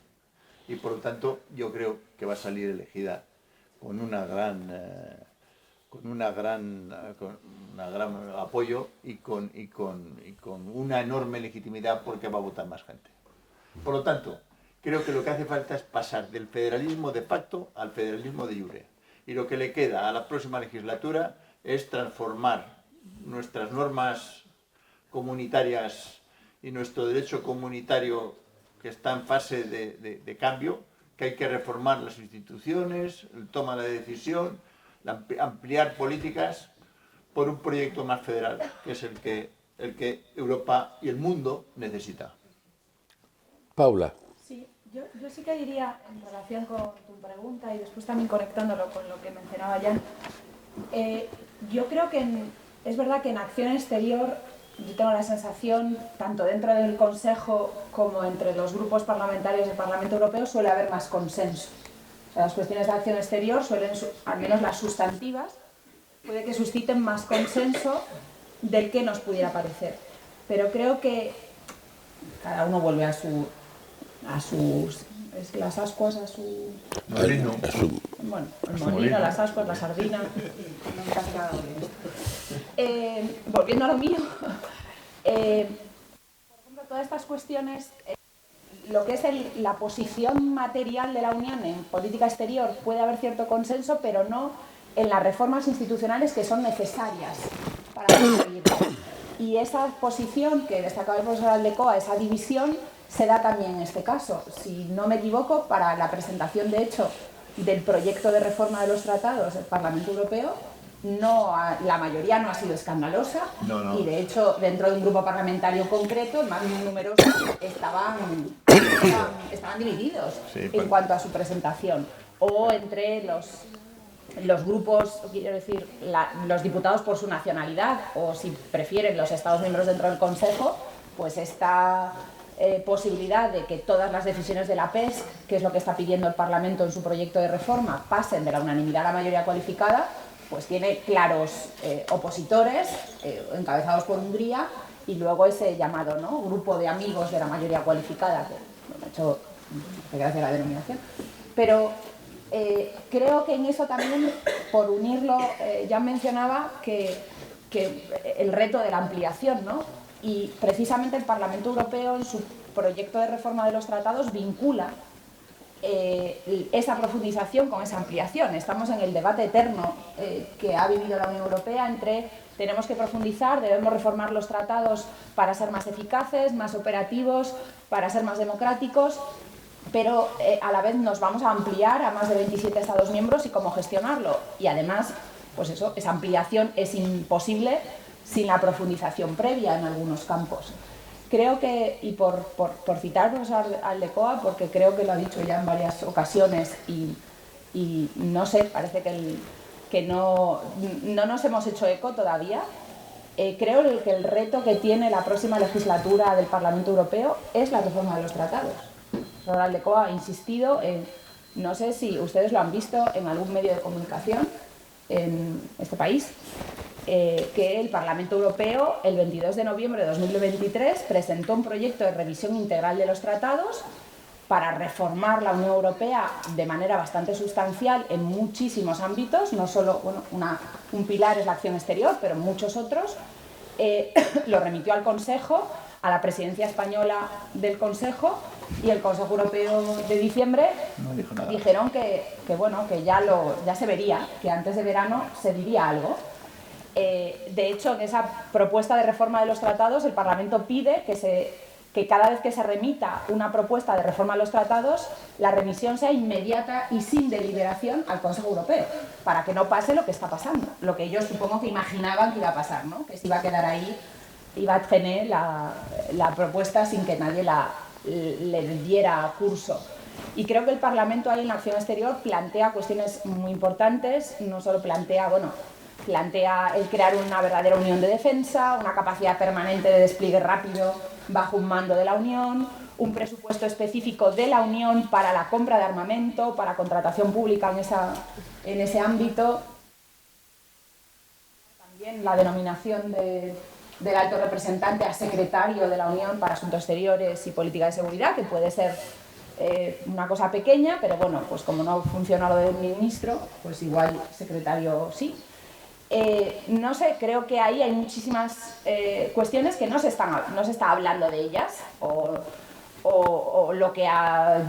Y por lo tanto yo creo que va a salir elegida con un gran apoyo y con una enorme legitimidad, porque va a votar más gente. Por lo tanto, creo que lo que hace falta es pasar del federalismo de facto al federalismo de jure. Y lo que le queda a la próxima legislatura es transformar nuestras normas comunitarias y nuestro derecho comunitario, que está en fase de cambio, que hay que reformar las instituciones, el toma de decisión, ampliar políticas, por un proyecto más federal, que es el que Europa y el mundo necesita. Paula. Sí, yo sí que diría, en relación con tu pregunta y después también conectándolo con lo que mencionaba Jan, yo creo que es verdad que en acción exterior yo tengo la sensación, tanto dentro del Consejo como entre los grupos parlamentarios del Parlamento Europeo, suele haber más consenso. O sea, las cuestiones de acción exterior suelen, al menos las sustantivas, puede que susciten más consenso del que nos pudiera parecer. Pero creo que cada uno vuelve a sus es que las ascuas a su... Molino. Bueno, el molino, las ascuas, la sardina... Me encanta esto. Volviendo a lo mío, por ejemplo, todas estas cuestiones, lo que es la posición material de la Unión en política exterior puede haber cierto consenso, pero no en las reformas institucionales que son necesarias para conseguirlo. Y esa posición que destacaba el profesor Aldecoa, esa división, se da también en este caso. Si no me equivoco, para la presentación, de hecho, del proyecto de reforma de los tratados del Parlamento Europeo, la mayoría no ha sido escandalosa, y de hecho, dentro de un grupo parlamentario concreto, más numerosos estaban divididos en cuanto a su presentación. O entre los grupos, quiero decir, los diputados por su nacionalidad, o si prefieren los Estados miembros dentro del Consejo, pues esta posibilidad de que todas las decisiones de la PESC, que es lo que está pidiendo el Parlamento en su proyecto de reforma, pasen de la unanimidad a la mayoría cualificada, pues tiene claros opositores, encabezados por Hungría, y luego ese llamado, ¿no?, grupo de amigos de la mayoría cualificada, que me ha hecho gracia la denominación. Pero creo que en eso también, por unirlo, ya mencionaba que el reto de la ampliación, ¿no? Y precisamente el Parlamento Europeo, en su proyecto de reforma de los tratados, vincula esa profundización con esa ampliación. Estamos en el debate eterno que ha vivido la Unión Europea entre tenemos que profundizar, debemos reformar los tratados para ser más eficaces, más operativos, para ser más democráticos, pero a la vez nos vamos a ampliar a más de 27 Estados miembros y cómo gestionarlo. Y además, pues eso, esa ampliación es imposible sin la profundización previa en algunos campos. Creo que, y por citar al profesor Aldecoa, porque creo que lo ha dicho ya en varias ocasiones y no sé, parece que no nos hemos hecho eco todavía, creo que el reto que tiene la próxima legislatura del Parlamento Europeo es la reforma de los tratados. El profesor Aldecoa ha insistido en, no sé si ustedes lo han visto en algún medio de comunicación en este país, que el Parlamento Europeo el 22 de noviembre de 2023 presentó un proyecto de revisión integral de los tratados para reformar la Unión Europea de manera bastante sustancial en muchísimos ámbitos, no solo, bueno, un pilar es la acción exterior, pero muchos otros. Lo remitió al Consejo, a la presidencia española del Consejo, y el Consejo Europeo de diciembre dijeron que bueno, que ya se vería, que antes de verano se diría algo. De hecho, en esa propuesta de reforma de los tratados, el Parlamento pide que cada vez que se remita una propuesta de reforma de los tratados, la remisión sea inmediata y sin deliberación al Consejo Europeo, para que no pase lo que está pasando, lo que ellos supongo que imaginaban que iba a pasar, ¿no?, que se iba a quedar ahí, iba a tener la propuesta sin que nadie le diera curso. Y creo que el Parlamento ahí en la acción exterior plantea cuestiones muy importantes, no solo plantea el crear una verdadera unión de defensa, una capacidad permanente de despliegue rápido bajo un mando de la Unión, un presupuesto específico de la Unión para la compra de armamento, para contratación pública en ese ámbito. También la denominación del alto representante a secretario de la Unión para Asuntos Exteriores y Política de Seguridad, que puede ser una cosa pequeña, pero bueno, pues como no funciona lo del ministro, pues igual secretario sí. No sé, creo que ahí hay muchísimas cuestiones que no se está hablando de ellas, o lo que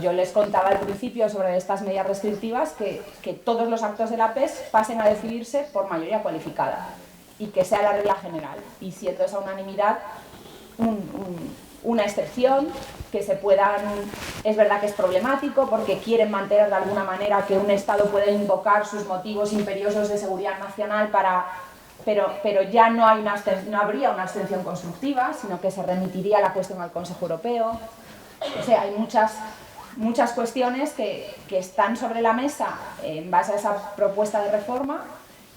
yo les contaba al principio sobre estas medidas restrictivas, que todos los actos de la PES pasen a decidirse por mayoría cualificada y que sea la regla general, y siendo esa unanimidad una excepción, que se puedan... Es verdad que es problemático porque quieren mantener de alguna manera que un Estado pueda invocar sus motivos imperiosos de seguridad nacional pero ya no habría una abstención constructiva, sino que se remitiría la cuestión al Consejo Europeo. O sea, hay muchas cuestiones que están sobre la mesa en base a esa propuesta de reforma,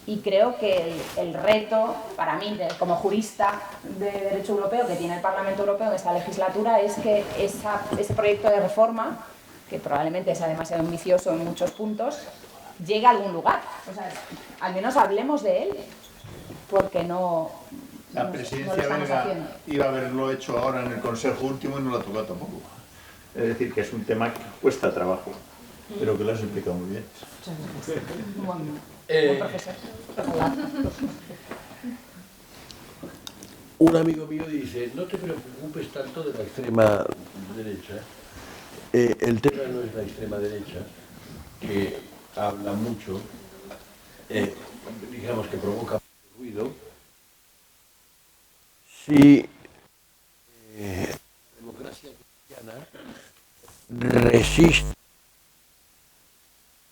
y creo que el reto para mí, como jurista de Derecho Europeo que tiene el Parlamento Europeo en esta legislatura, es que ese proyecto de reforma, que probablemente sea demasiado ambicioso en muchos puntos, llegue a algún lugar. O sea, al menos hablemos de él, porque no La lo presidencia estamos belga haciendo. iba a haberlo hecho ahora en el Consejo último y no lo ha tocado tampoco. Es decir, que es un tema que cuesta trabajo, pero que lo has explicado muy bien. Buen profesor. Un amigo mío dice, no te preocupes tanto de la extrema derecha. El tema no es la extrema derecha, que habla mucho, digamos que provoca ruido. Si la democracia cristiana resiste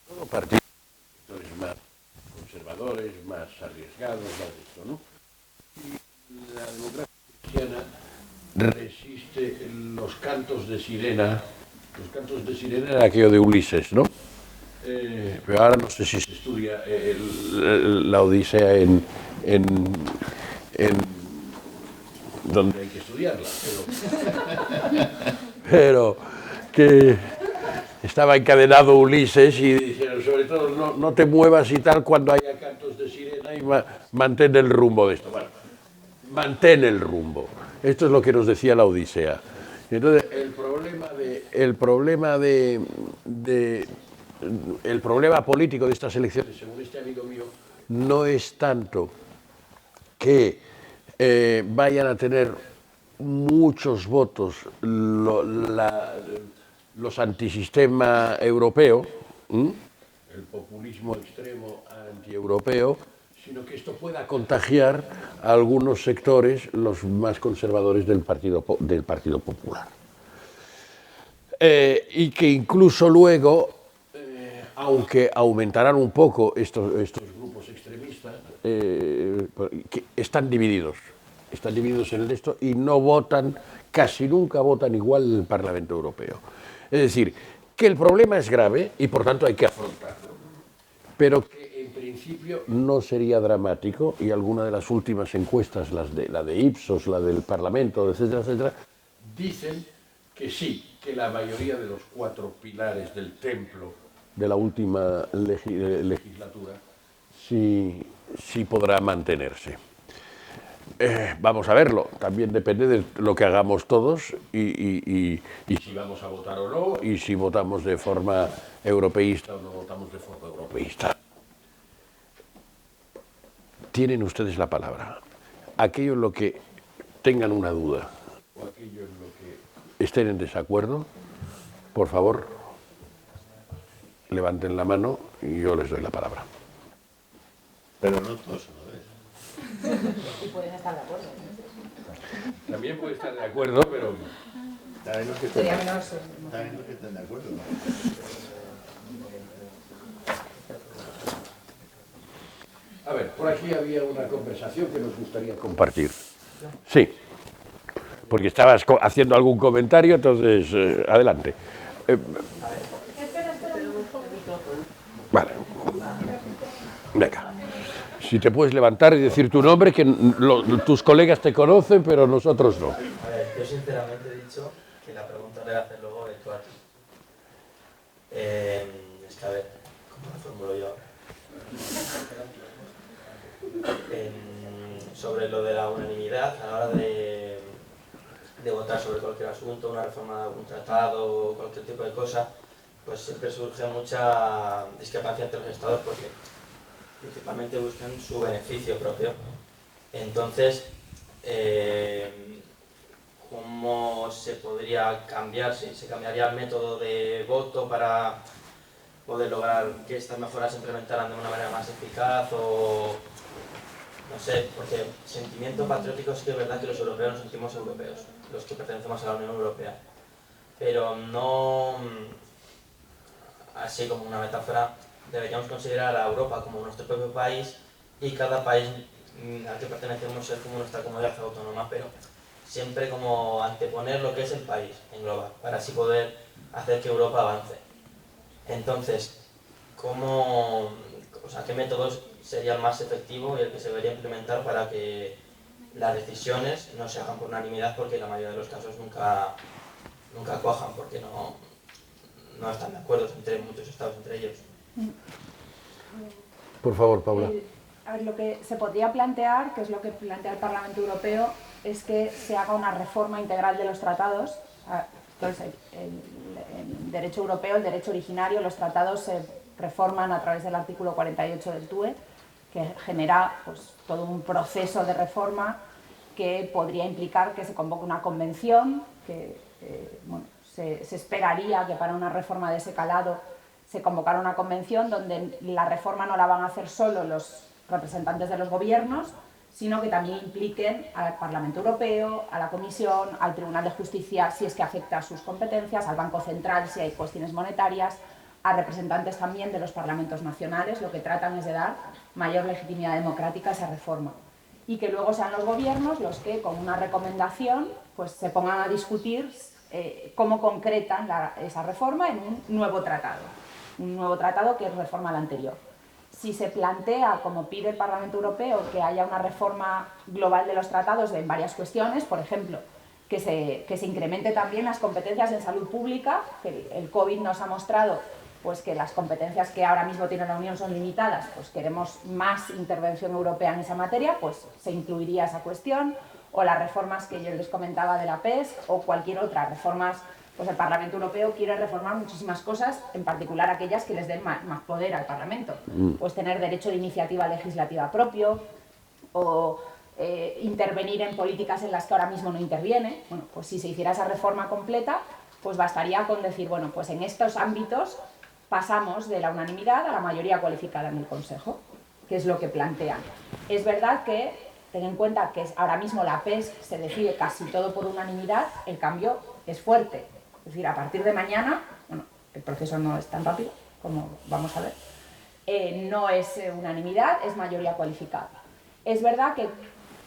todo partido más conservadores, más arriesgados, más de esto, ¿no? Y la democracia cristiana resiste los cantos de sirena. Los cantos de sirena era aquello de Ulises, ¿no? Pero ahora no sé si se estudia la Odisea en donde hay que estudiarla, pero que estaba encadenado Ulises y dijeron, sobre todo, no te muevas y tal cuando haya cantos de sirena y mantén el rumbo de esto. Bueno, mantén el rumbo. Esto es lo que nos decía la Odisea. Entonces, el problema político de estas elecciones, según este amigo mío, no es tanto que vayan a tener muchos votos los antisistema europeo, el populismo extremo antieuropeo, sino que esto pueda contagiar a algunos sectores, los más conservadores del Partido Popular. Y que incluso luego, aunque aumentarán un poco estos grupos extremistas, que están divididos en esto y no votan, casi nunca votan igual en el Parlamento Europeo. Es decir, que el problema es grave y por tanto hay que afrontarlo, pero que en principio no sería dramático, y alguna de las últimas encuestas, la de Ipsos, la del Parlamento, etcétera, etcétera, dicen que sí, que la mayoría de los 4 pilares del templo de la última legislatura sí podrá mantenerse. Vamos a verlo, también depende de lo que hagamos todos y si vamos a votar o no, y si votamos de forma europeísta o no votamos de forma europeísta. Tienen ustedes la palabra. Aquello en lo que tengan una duda o aquello en lo que estén en desacuerdo, por favor, levanten la mano y yo les doy la palabra. Pero no todos a la vez. Y pueden estar de acuerdo. También puede estar de acuerdo, pero También los que estén de acuerdo, ¿no? a ver, por aquí había una conversación que nos gustaría compartir. Sí, porque estabas haciendo algún comentario, entonces adelante. Vale. Venga. Si te puedes levantar y decir tu nombre, que tus colegas te conocen, pero nosotros no. A ver, yo sinceramente he dicho que la pregunta la voy a hacer luego de tú a ti. Es que a ver, ¿cómo lo formulo yo ahora? Sobre lo de la unanimidad a la hora de votar sobre cualquier asunto, una reforma de algún tratado o cualquier tipo de cosa, pues siempre surge mucha discrepancia entre los estados porque principalmente buscan su beneficio propio. Entonces, ¿cómo se podría cambiar? ¿Se cambiaría el método de voto para poder lograr que estas mejoras se implementaran de una manera más eficaz? O no sé, porque sentimiento patriótico sí que es verdad que los europeos nos sentimos europeos, los que pertenecemos a la Unión Europea, pero no, así como una metáfora, deberíamos considerar a Europa como nuestro propio país y cada país al que pertenecemos es como nuestra comunidad autónoma, pero siempre como anteponer lo que es el país en global, para así poder hacer que Europa avance. Entonces, ¿qué métodos sería el más efectivo y el que se debería implementar para que las decisiones no se hagan por unanimidad, porque en la mayoría de los casos nunca cuajan, porque no están de acuerdo entre muchos estados entre ellos? Por favor, Paula. A ver, lo que se podría plantear, que es lo que plantea el Parlamento Europeo, es que se haga una reforma integral de los tratados. Entonces, el derecho europeo, el derecho originario, los tratados se reforman a través del artículo 48 del TUE, que genera pues, todo un proceso de reforma que podría implicar que se convoque una convención, que se esperaría que para una reforma de ese calado se convocara una convención donde la reforma no la van a hacer solo los representantes de los gobiernos, sino que también impliquen al Parlamento Europeo, a la Comisión, al Tribunal de Justicia si es que afecta a sus competencias, al Banco Central si hay cuestiones monetarias, a representantes también de los parlamentos nacionales. Lo que tratan es de dar mayor legitimidad democrática a esa reforma. Y que luego sean los gobiernos los que, con una recomendación, pues se pongan a discutir cómo concretan esa reforma en un nuevo tratado que reforma al anterior. Si se plantea, como pide el Parlamento Europeo, que haya una reforma global de los tratados en varias cuestiones, por ejemplo, que se incremente también las competencias en salud pública, que el COVID nos ha mostrado pues, que las competencias que ahora mismo tiene la Unión son limitadas, pues queremos más intervención europea en esa materia, pues se incluiría esa cuestión, o las reformas que yo les comentaba de la PESC, o cualquier otra, reformas. Pues el Parlamento Europeo quiere reformar muchísimas cosas, en particular aquellas que les den más poder al Parlamento. Pues tener derecho de iniciativa legislativa propio, o intervenir en políticas en las que ahora mismo no interviene. Bueno, pues si se hiciera esa reforma completa, pues bastaría con decir, bueno, pues en estos ámbitos pasamos de la unanimidad a la mayoría cualificada en el Consejo, que es lo que plantean. Es verdad que, ten en cuenta que ahora mismo la PESC se decide casi todo por unanimidad, el cambio es fuerte. Es decir, a partir de mañana, bueno, el proceso no es tan rápido como vamos a ver, no es unanimidad, es mayoría cualificada. Es verdad que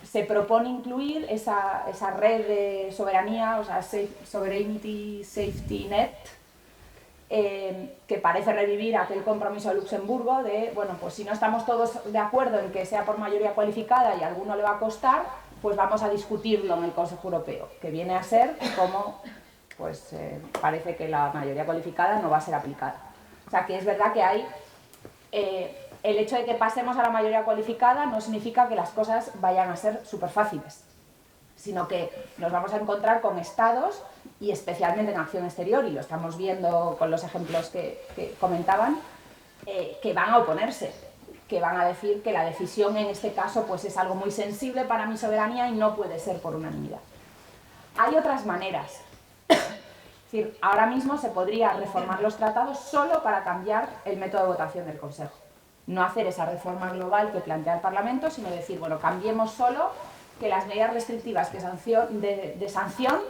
se propone incluir esa red de soberanía, o sea, Sovereignty Safety Net, que parece revivir aquel compromiso de Luxemburgo de, bueno, pues si no estamos todos de acuerdo en que sea por mayoría cualificada y a alguno le va a costar, pues vamos a discutirlo en el Consejo Europeo, que viene a ser como, pues parece que la mayoría cualificada no va a ser aplicada. O sea, que es verdad que hay, el hecho de que pasemos a la mayoría cualificada no significa que las cosas vayan a ser súper fáciles, sino que nos vamos a encontrar con estados, y especialmente en acción exterior, y lo estamos viendo con los ejemplos que comentaban, que van a oponerse, que van a decir que la decisión en este caso pues es algo muy sensible para mi soberanía y no puede ser por unanimidad. Hay otras maneras. Es decir, ahora mismo se podría reformar los tratados solo para cambiar el método de votación del Consejo. No hacer esa reforma global que plantea el Parlamento, sino decir, bueno, cambiemos solo que las medidas restrictivas de sanción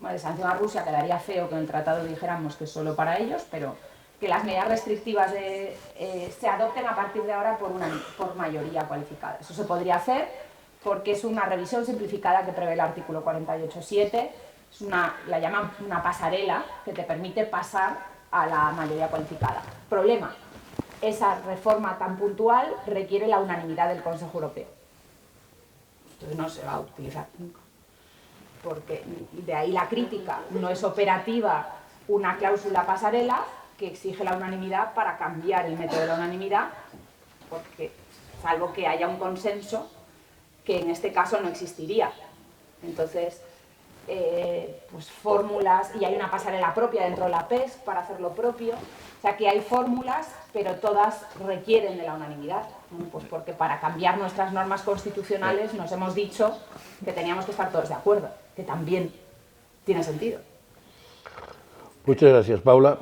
a Rusia, quedaría feo que en el tratado dijéramos que es solo para ellos, pero que las medidas restrictivas se adopten a partir de ahora por mayoría cualificada. Eso se podría hacer porque es una revisión simplificada que prevé el artículo 48.7, la llaman una pasarela que te permite pasar a la mayoría cualificada. Problema, esa reforma tan puntual requiere la unanimidad del Consejo Europeo. Entonces no se va a utilizar nunca. Porque de ahí la crítica, no es operativa una cláusula pasarela que exige la unanimidad para cambiar el método de la unanimidad, porque salvo que haya un consenso que en este caso no existiría. Entonces, pues fórmulas, y hay una pasarela propia dentro de la PESC para hacer lo propio, o sea que hay fórmulas, pero todas requieren de la unanimidad. Pues porque para cambiar nuestras normas constitucionales nos hemos dicho que teníamos que estar todos de acuerdo, que también tiene sentido. Muchas gracias, Paula.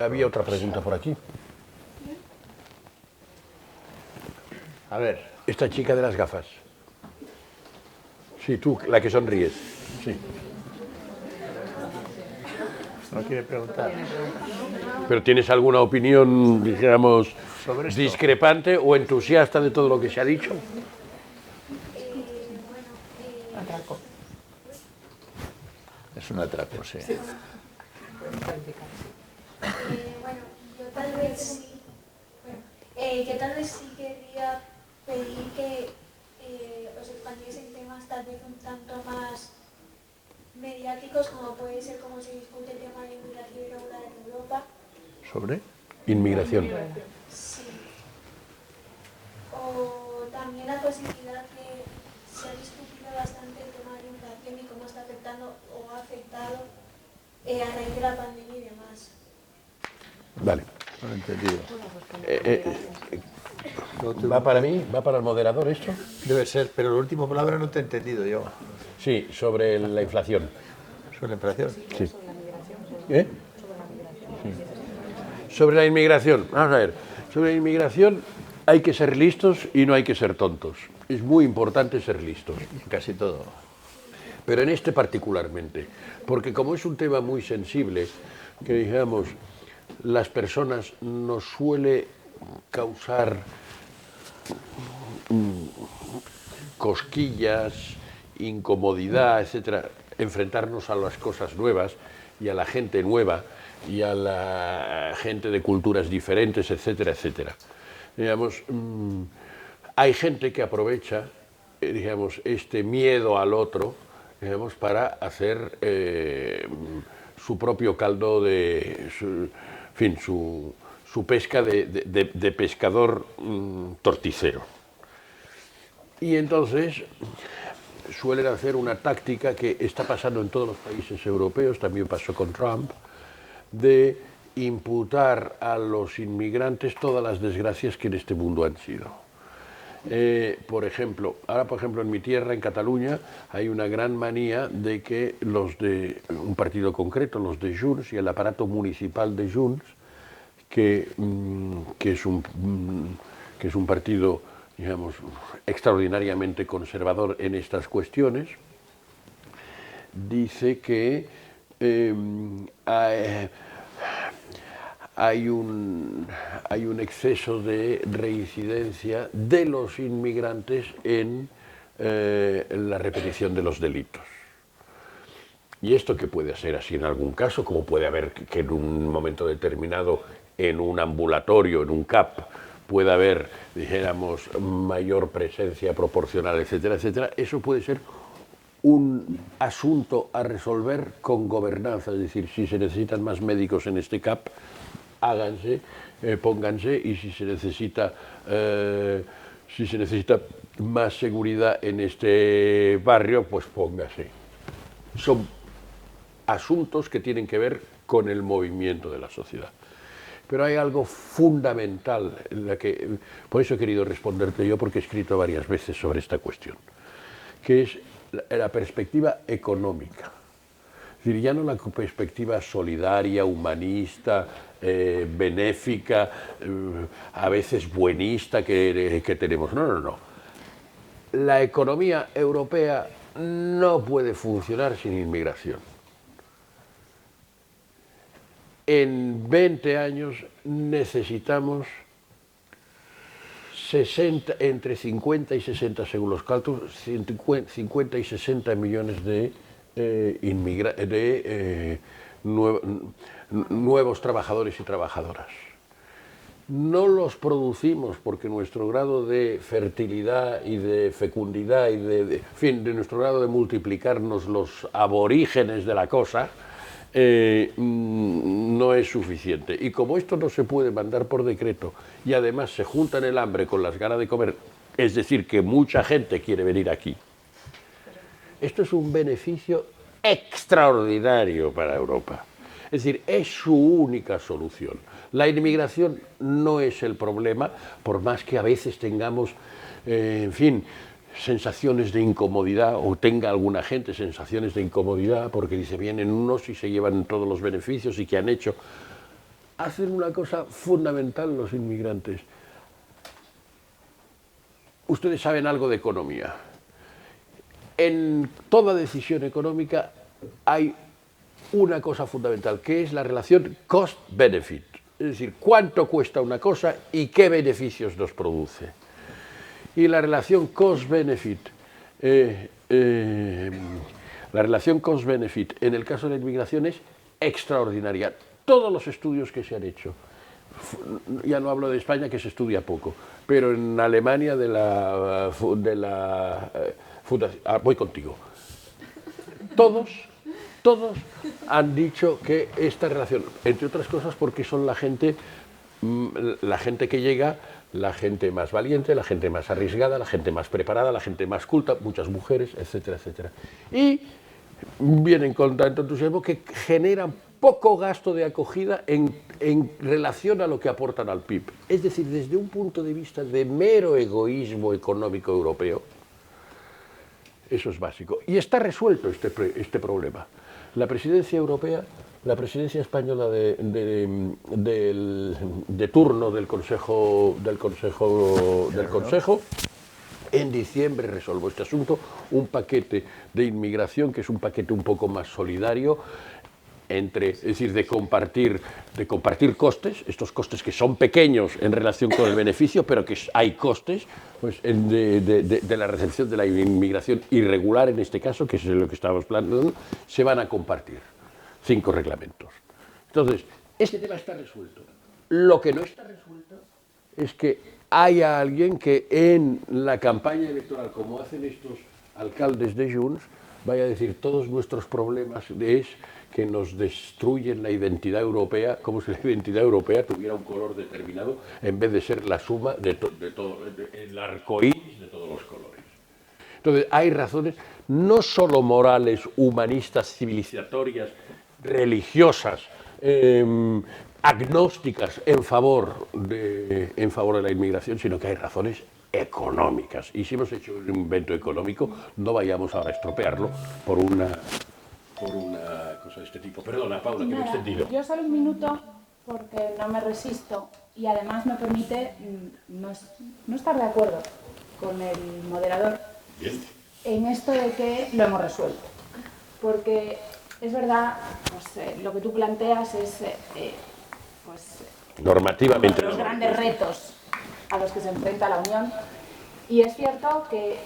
Había otra pregunta por aquí. A ver. Esta chica de las gafas. Sí, tú, la que sonríes. Sí. ¿No quiere preguntar? Pero ¿tienes alguna opinión, dijéramos, sobre esto? ¿Discrepante o entusiasta de todo lo que se ha dicho? Es un atraco, sí. Bueno, yo tal vez sí. Yo tal vez sí querría pedir que os expandierais en temas tal vez un tanto más mediáticos, como puede ser cómo se discute el tema de inmigración irregular en Europa. ¿Sobre? Inmigración. Sí. O también la posibilidad que se ha discutido bastante el tema de la inmigración y cómo está afectando o ha afectado a raíz de la pandemia y demás. Vale. No lo he entendido. ¿Va para mí? ¿Va para el moderador esto? Debe ser, pero la última palabra no te he entendido yo. Sí, sobre la inflación. ¿Sobre la inflación? Sí. ¿Eh? Sobre la inmigración. Vamos a ver. Sobre la inmigración hay que ser listos y no hay que ser tontos. Es muy importante ser listos. Casi todo. Pero en este particularmente. Porque como es un tema muy sensible, que digamos, las personas nos suele causar cosquillas, incomodidad, etcétera, enfrentarnos a las cosas nuevas y a la gente nueva y a la gente de culturas diferentes, etcétera, etcétera. Digamos, hay gente que aprovecha, digamos, este miedo al otro, digamos, para hacer su propio caldo de, en fin, su pesca de pescador torticero. Y entonces suelen hacer una táctica que está pasando en todos los países europeos, también pasó con Trump, de imputar a los inmigrantes todas las desgracias que en este mundo han sido. Por ejemplo, en mi tierra, en Cataluña, hay una gran manía de que los de un partido concreto, los de Junts y el aparato municipal de Junts, que es un partido, digamos, extraordinariamente conservador en estas cuestiones, dice que hay un exceso de reincidencia de los inmigrantes en la repetición de los delitos. Y esto que puede ser así en algún caso, como puede haber que en un momento determinado en un ambulatorio, en un CAP, puede haber, dijéramos, mayor presencia proporcional, etcétera, etcétera, eso puede ser un asunto a resolver con gobernanza, es decir, si se necesitan más médicos en este CAP, háganse, pónganse, y si se necesita más seguridad en este barrio, pues póngase. Son asuntos que tienen que ver con el movimiento de la sociedad. Pero hay algo fundamental, por eso he querido responderte yo, porque he escrito varias veces sobre esta cuestión, que es la perspectiva económica. Es decir, ya no la perspectiva solidaria, humanista, benéfica, a veces buenista que tenemos. No, no, no. La economía europea no puede funcionar sin inmigración. En 20 años necesitamos entre 50 y 60, según los cálculos, 50 y 60 millones de nuevos trabajadores y trabajadoras. No los producimos porque nuestro grado de fertilidad y de fecundidad y de nuestro grado de multiplicarnos los aborígenes de la cosa no es suficiente. Y como esto no se puede mandar por decreto y además se juntan el hambre con las ganas de comer, es decir, que mucha gente quiere venir aquí, esto es un beneficio extraordinario para Europa. Es decir, es su única solución. La inmigración no es el problema, por más que a veces tengamos, sensaciones de incomodidad, o tenga alguna gente sensaciones de incomodidad, porque dice, vienen unos y se llevan todos los beneficios y que han hecho. Hacen una cosa fundamental los inmigrantes. Ustedes saben algo de economía. En toda decisión económica hay una cosa fundamental, que es la relación cost-benefit. Es decir, cuánto cuesta una cosa y qué beneficios nos produce. Y la relación cost-benefit, la relación cost-benefit en el caso de la inmigración es extraordinaria. Todos los estudios que se han hecho, ya no hablo de España, que se estudia poco, pero en Alemania de la fundación, voy contigo, todos han dicho que esta relación, entre otras cosas porque son la gente que llega, la gente más valiente, la gente más arriesgada, la gente más preparada, la gente más culta, muchas mujeres, etcétera, etcétera. Y vienen con tanto entusiasmo que generan poco gasto de acogida en relación a lo que aportan al PIB. Es decir, desde un punto de vista de mero egoísmo económico europeo, eso es básico. Y está resuelto este problema. La presidencia europea, la presidencia española de turno del Consejo, en diciembre resolvió este asunto, un paquete de inmigración que es un paquete un poco más solidario, es decir, de compartir costes, estos costes que son pequeños en relación con el beneficio, pero que hay costes pues, de la recepción de la inmigración irregular, en este caso, que es lo que estábamos planteando, se van a compartir 5 reglamentos. Entonces, este tema está resuelto. Lo que no está resuelto es que haya alguien que en la campaña electoral, como hacen estos alcaldes de Junts, vaya a decir todos nuestros problemas es que nos destruyen la identidad europea, como si la identidad europea tuviera un color determinado en vez de ser la suma de todo el arcoíris de todos los colores. Entonces, hay razones no solo morales, humanistas, civilizatorias, religiosas, agnósticas en favor de la inmigración, sino que hay razones económicas. Y si hemos hecho un invento económico, no vayamos ahora a estropearlo por una cosa de este tipo. Perdona, Paula, que me he extendido. Yo solo un minuto, porque no me resisto, y además me permite no estar de acuerdo con el moderador en esto de que lo hemos resuelto. Porque es verdad, pues, lo que tú planteas es normativamente los grandes retos a los que se enfrenta la Unión. Y es cierto que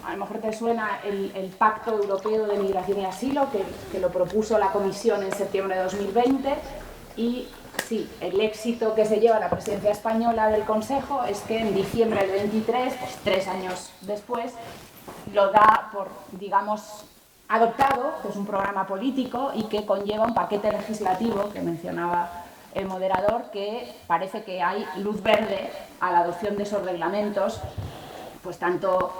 a lo mejor te suena el Pacto Europeo de Migración y Asilo, que lo propuso la Comisión en septiembre de 2020, y sí, el éxito que se lleva la presidencia española del Consejo es que en diciembre del 23, pues 3 años después, lo da por, digamos, adoptado, que es un programa político y que conlleva un paquete legislativo que mencionaba el moderador, que parece que hay luz verde a la adopción de esos reglamentos, pues tanto,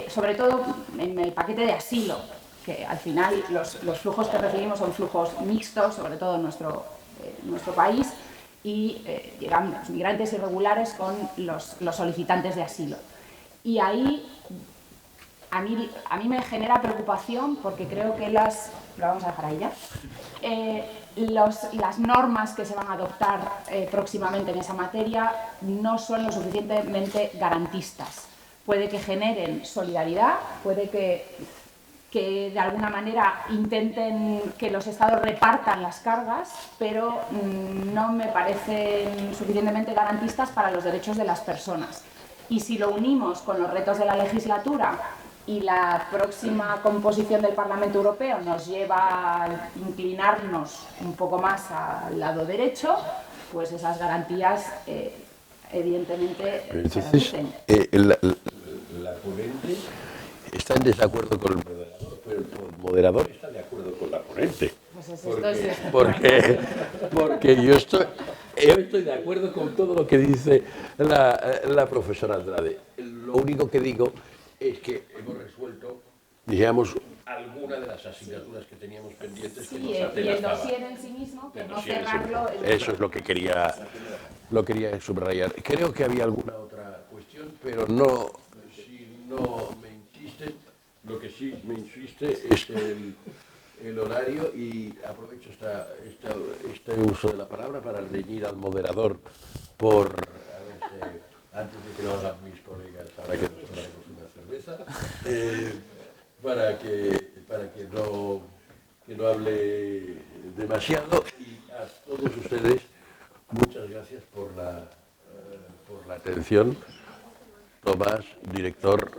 sobre todo en el paquete de asilo, que al final los flujos que recibimos son flujos mixtos, sobre todo en nuestro país, y llegan los migrantes irregulares con los solicitantes de asilo. Y ahí a mí me genera preocupación porque creo que lo vamos a dejar ahí ya, las normas que se van a adoptar próximamente en esa materia no son lo suficientemente garantistas. Puede que generen solidaridad, puede que de alguna manera intenten que los estados repartan las cargas, pero no me parecen suficientemente garantistas para los derechos de las personas. Y si lo unimos con los retos de la legislatura y la próxima composición del Parlamento Europeo nos lleva a inclinarnos un poco más al lado derecho, pues esas garantías evidentemente se reducen. La ponente está en desacuerdo con el moderador, pero el moderador está de acuerdo con la ponente. Porque yo estoy de acuerdo con todo lo que dice la profesora Andrade. Lo único que digo es que hemos resuelto, digamos, alguna de las asignaturas que teníamos pendientes. Sí, que nos y el dossier en sí mismo, que no cerrarlo. Eso es lo que quería subrayar. Creo que había alguna otra cuestión, pero no, si no me insisten, lo que sí me insiste es el horario, y aprovecho este uso de la palabra para reñir al moderador por, antes de que lo hagan mis colegas, ahora que nos tomaremos una cerveza, para que que no hable demasiado, y a todos ustedes muchas gracias por la atención. Tomás, director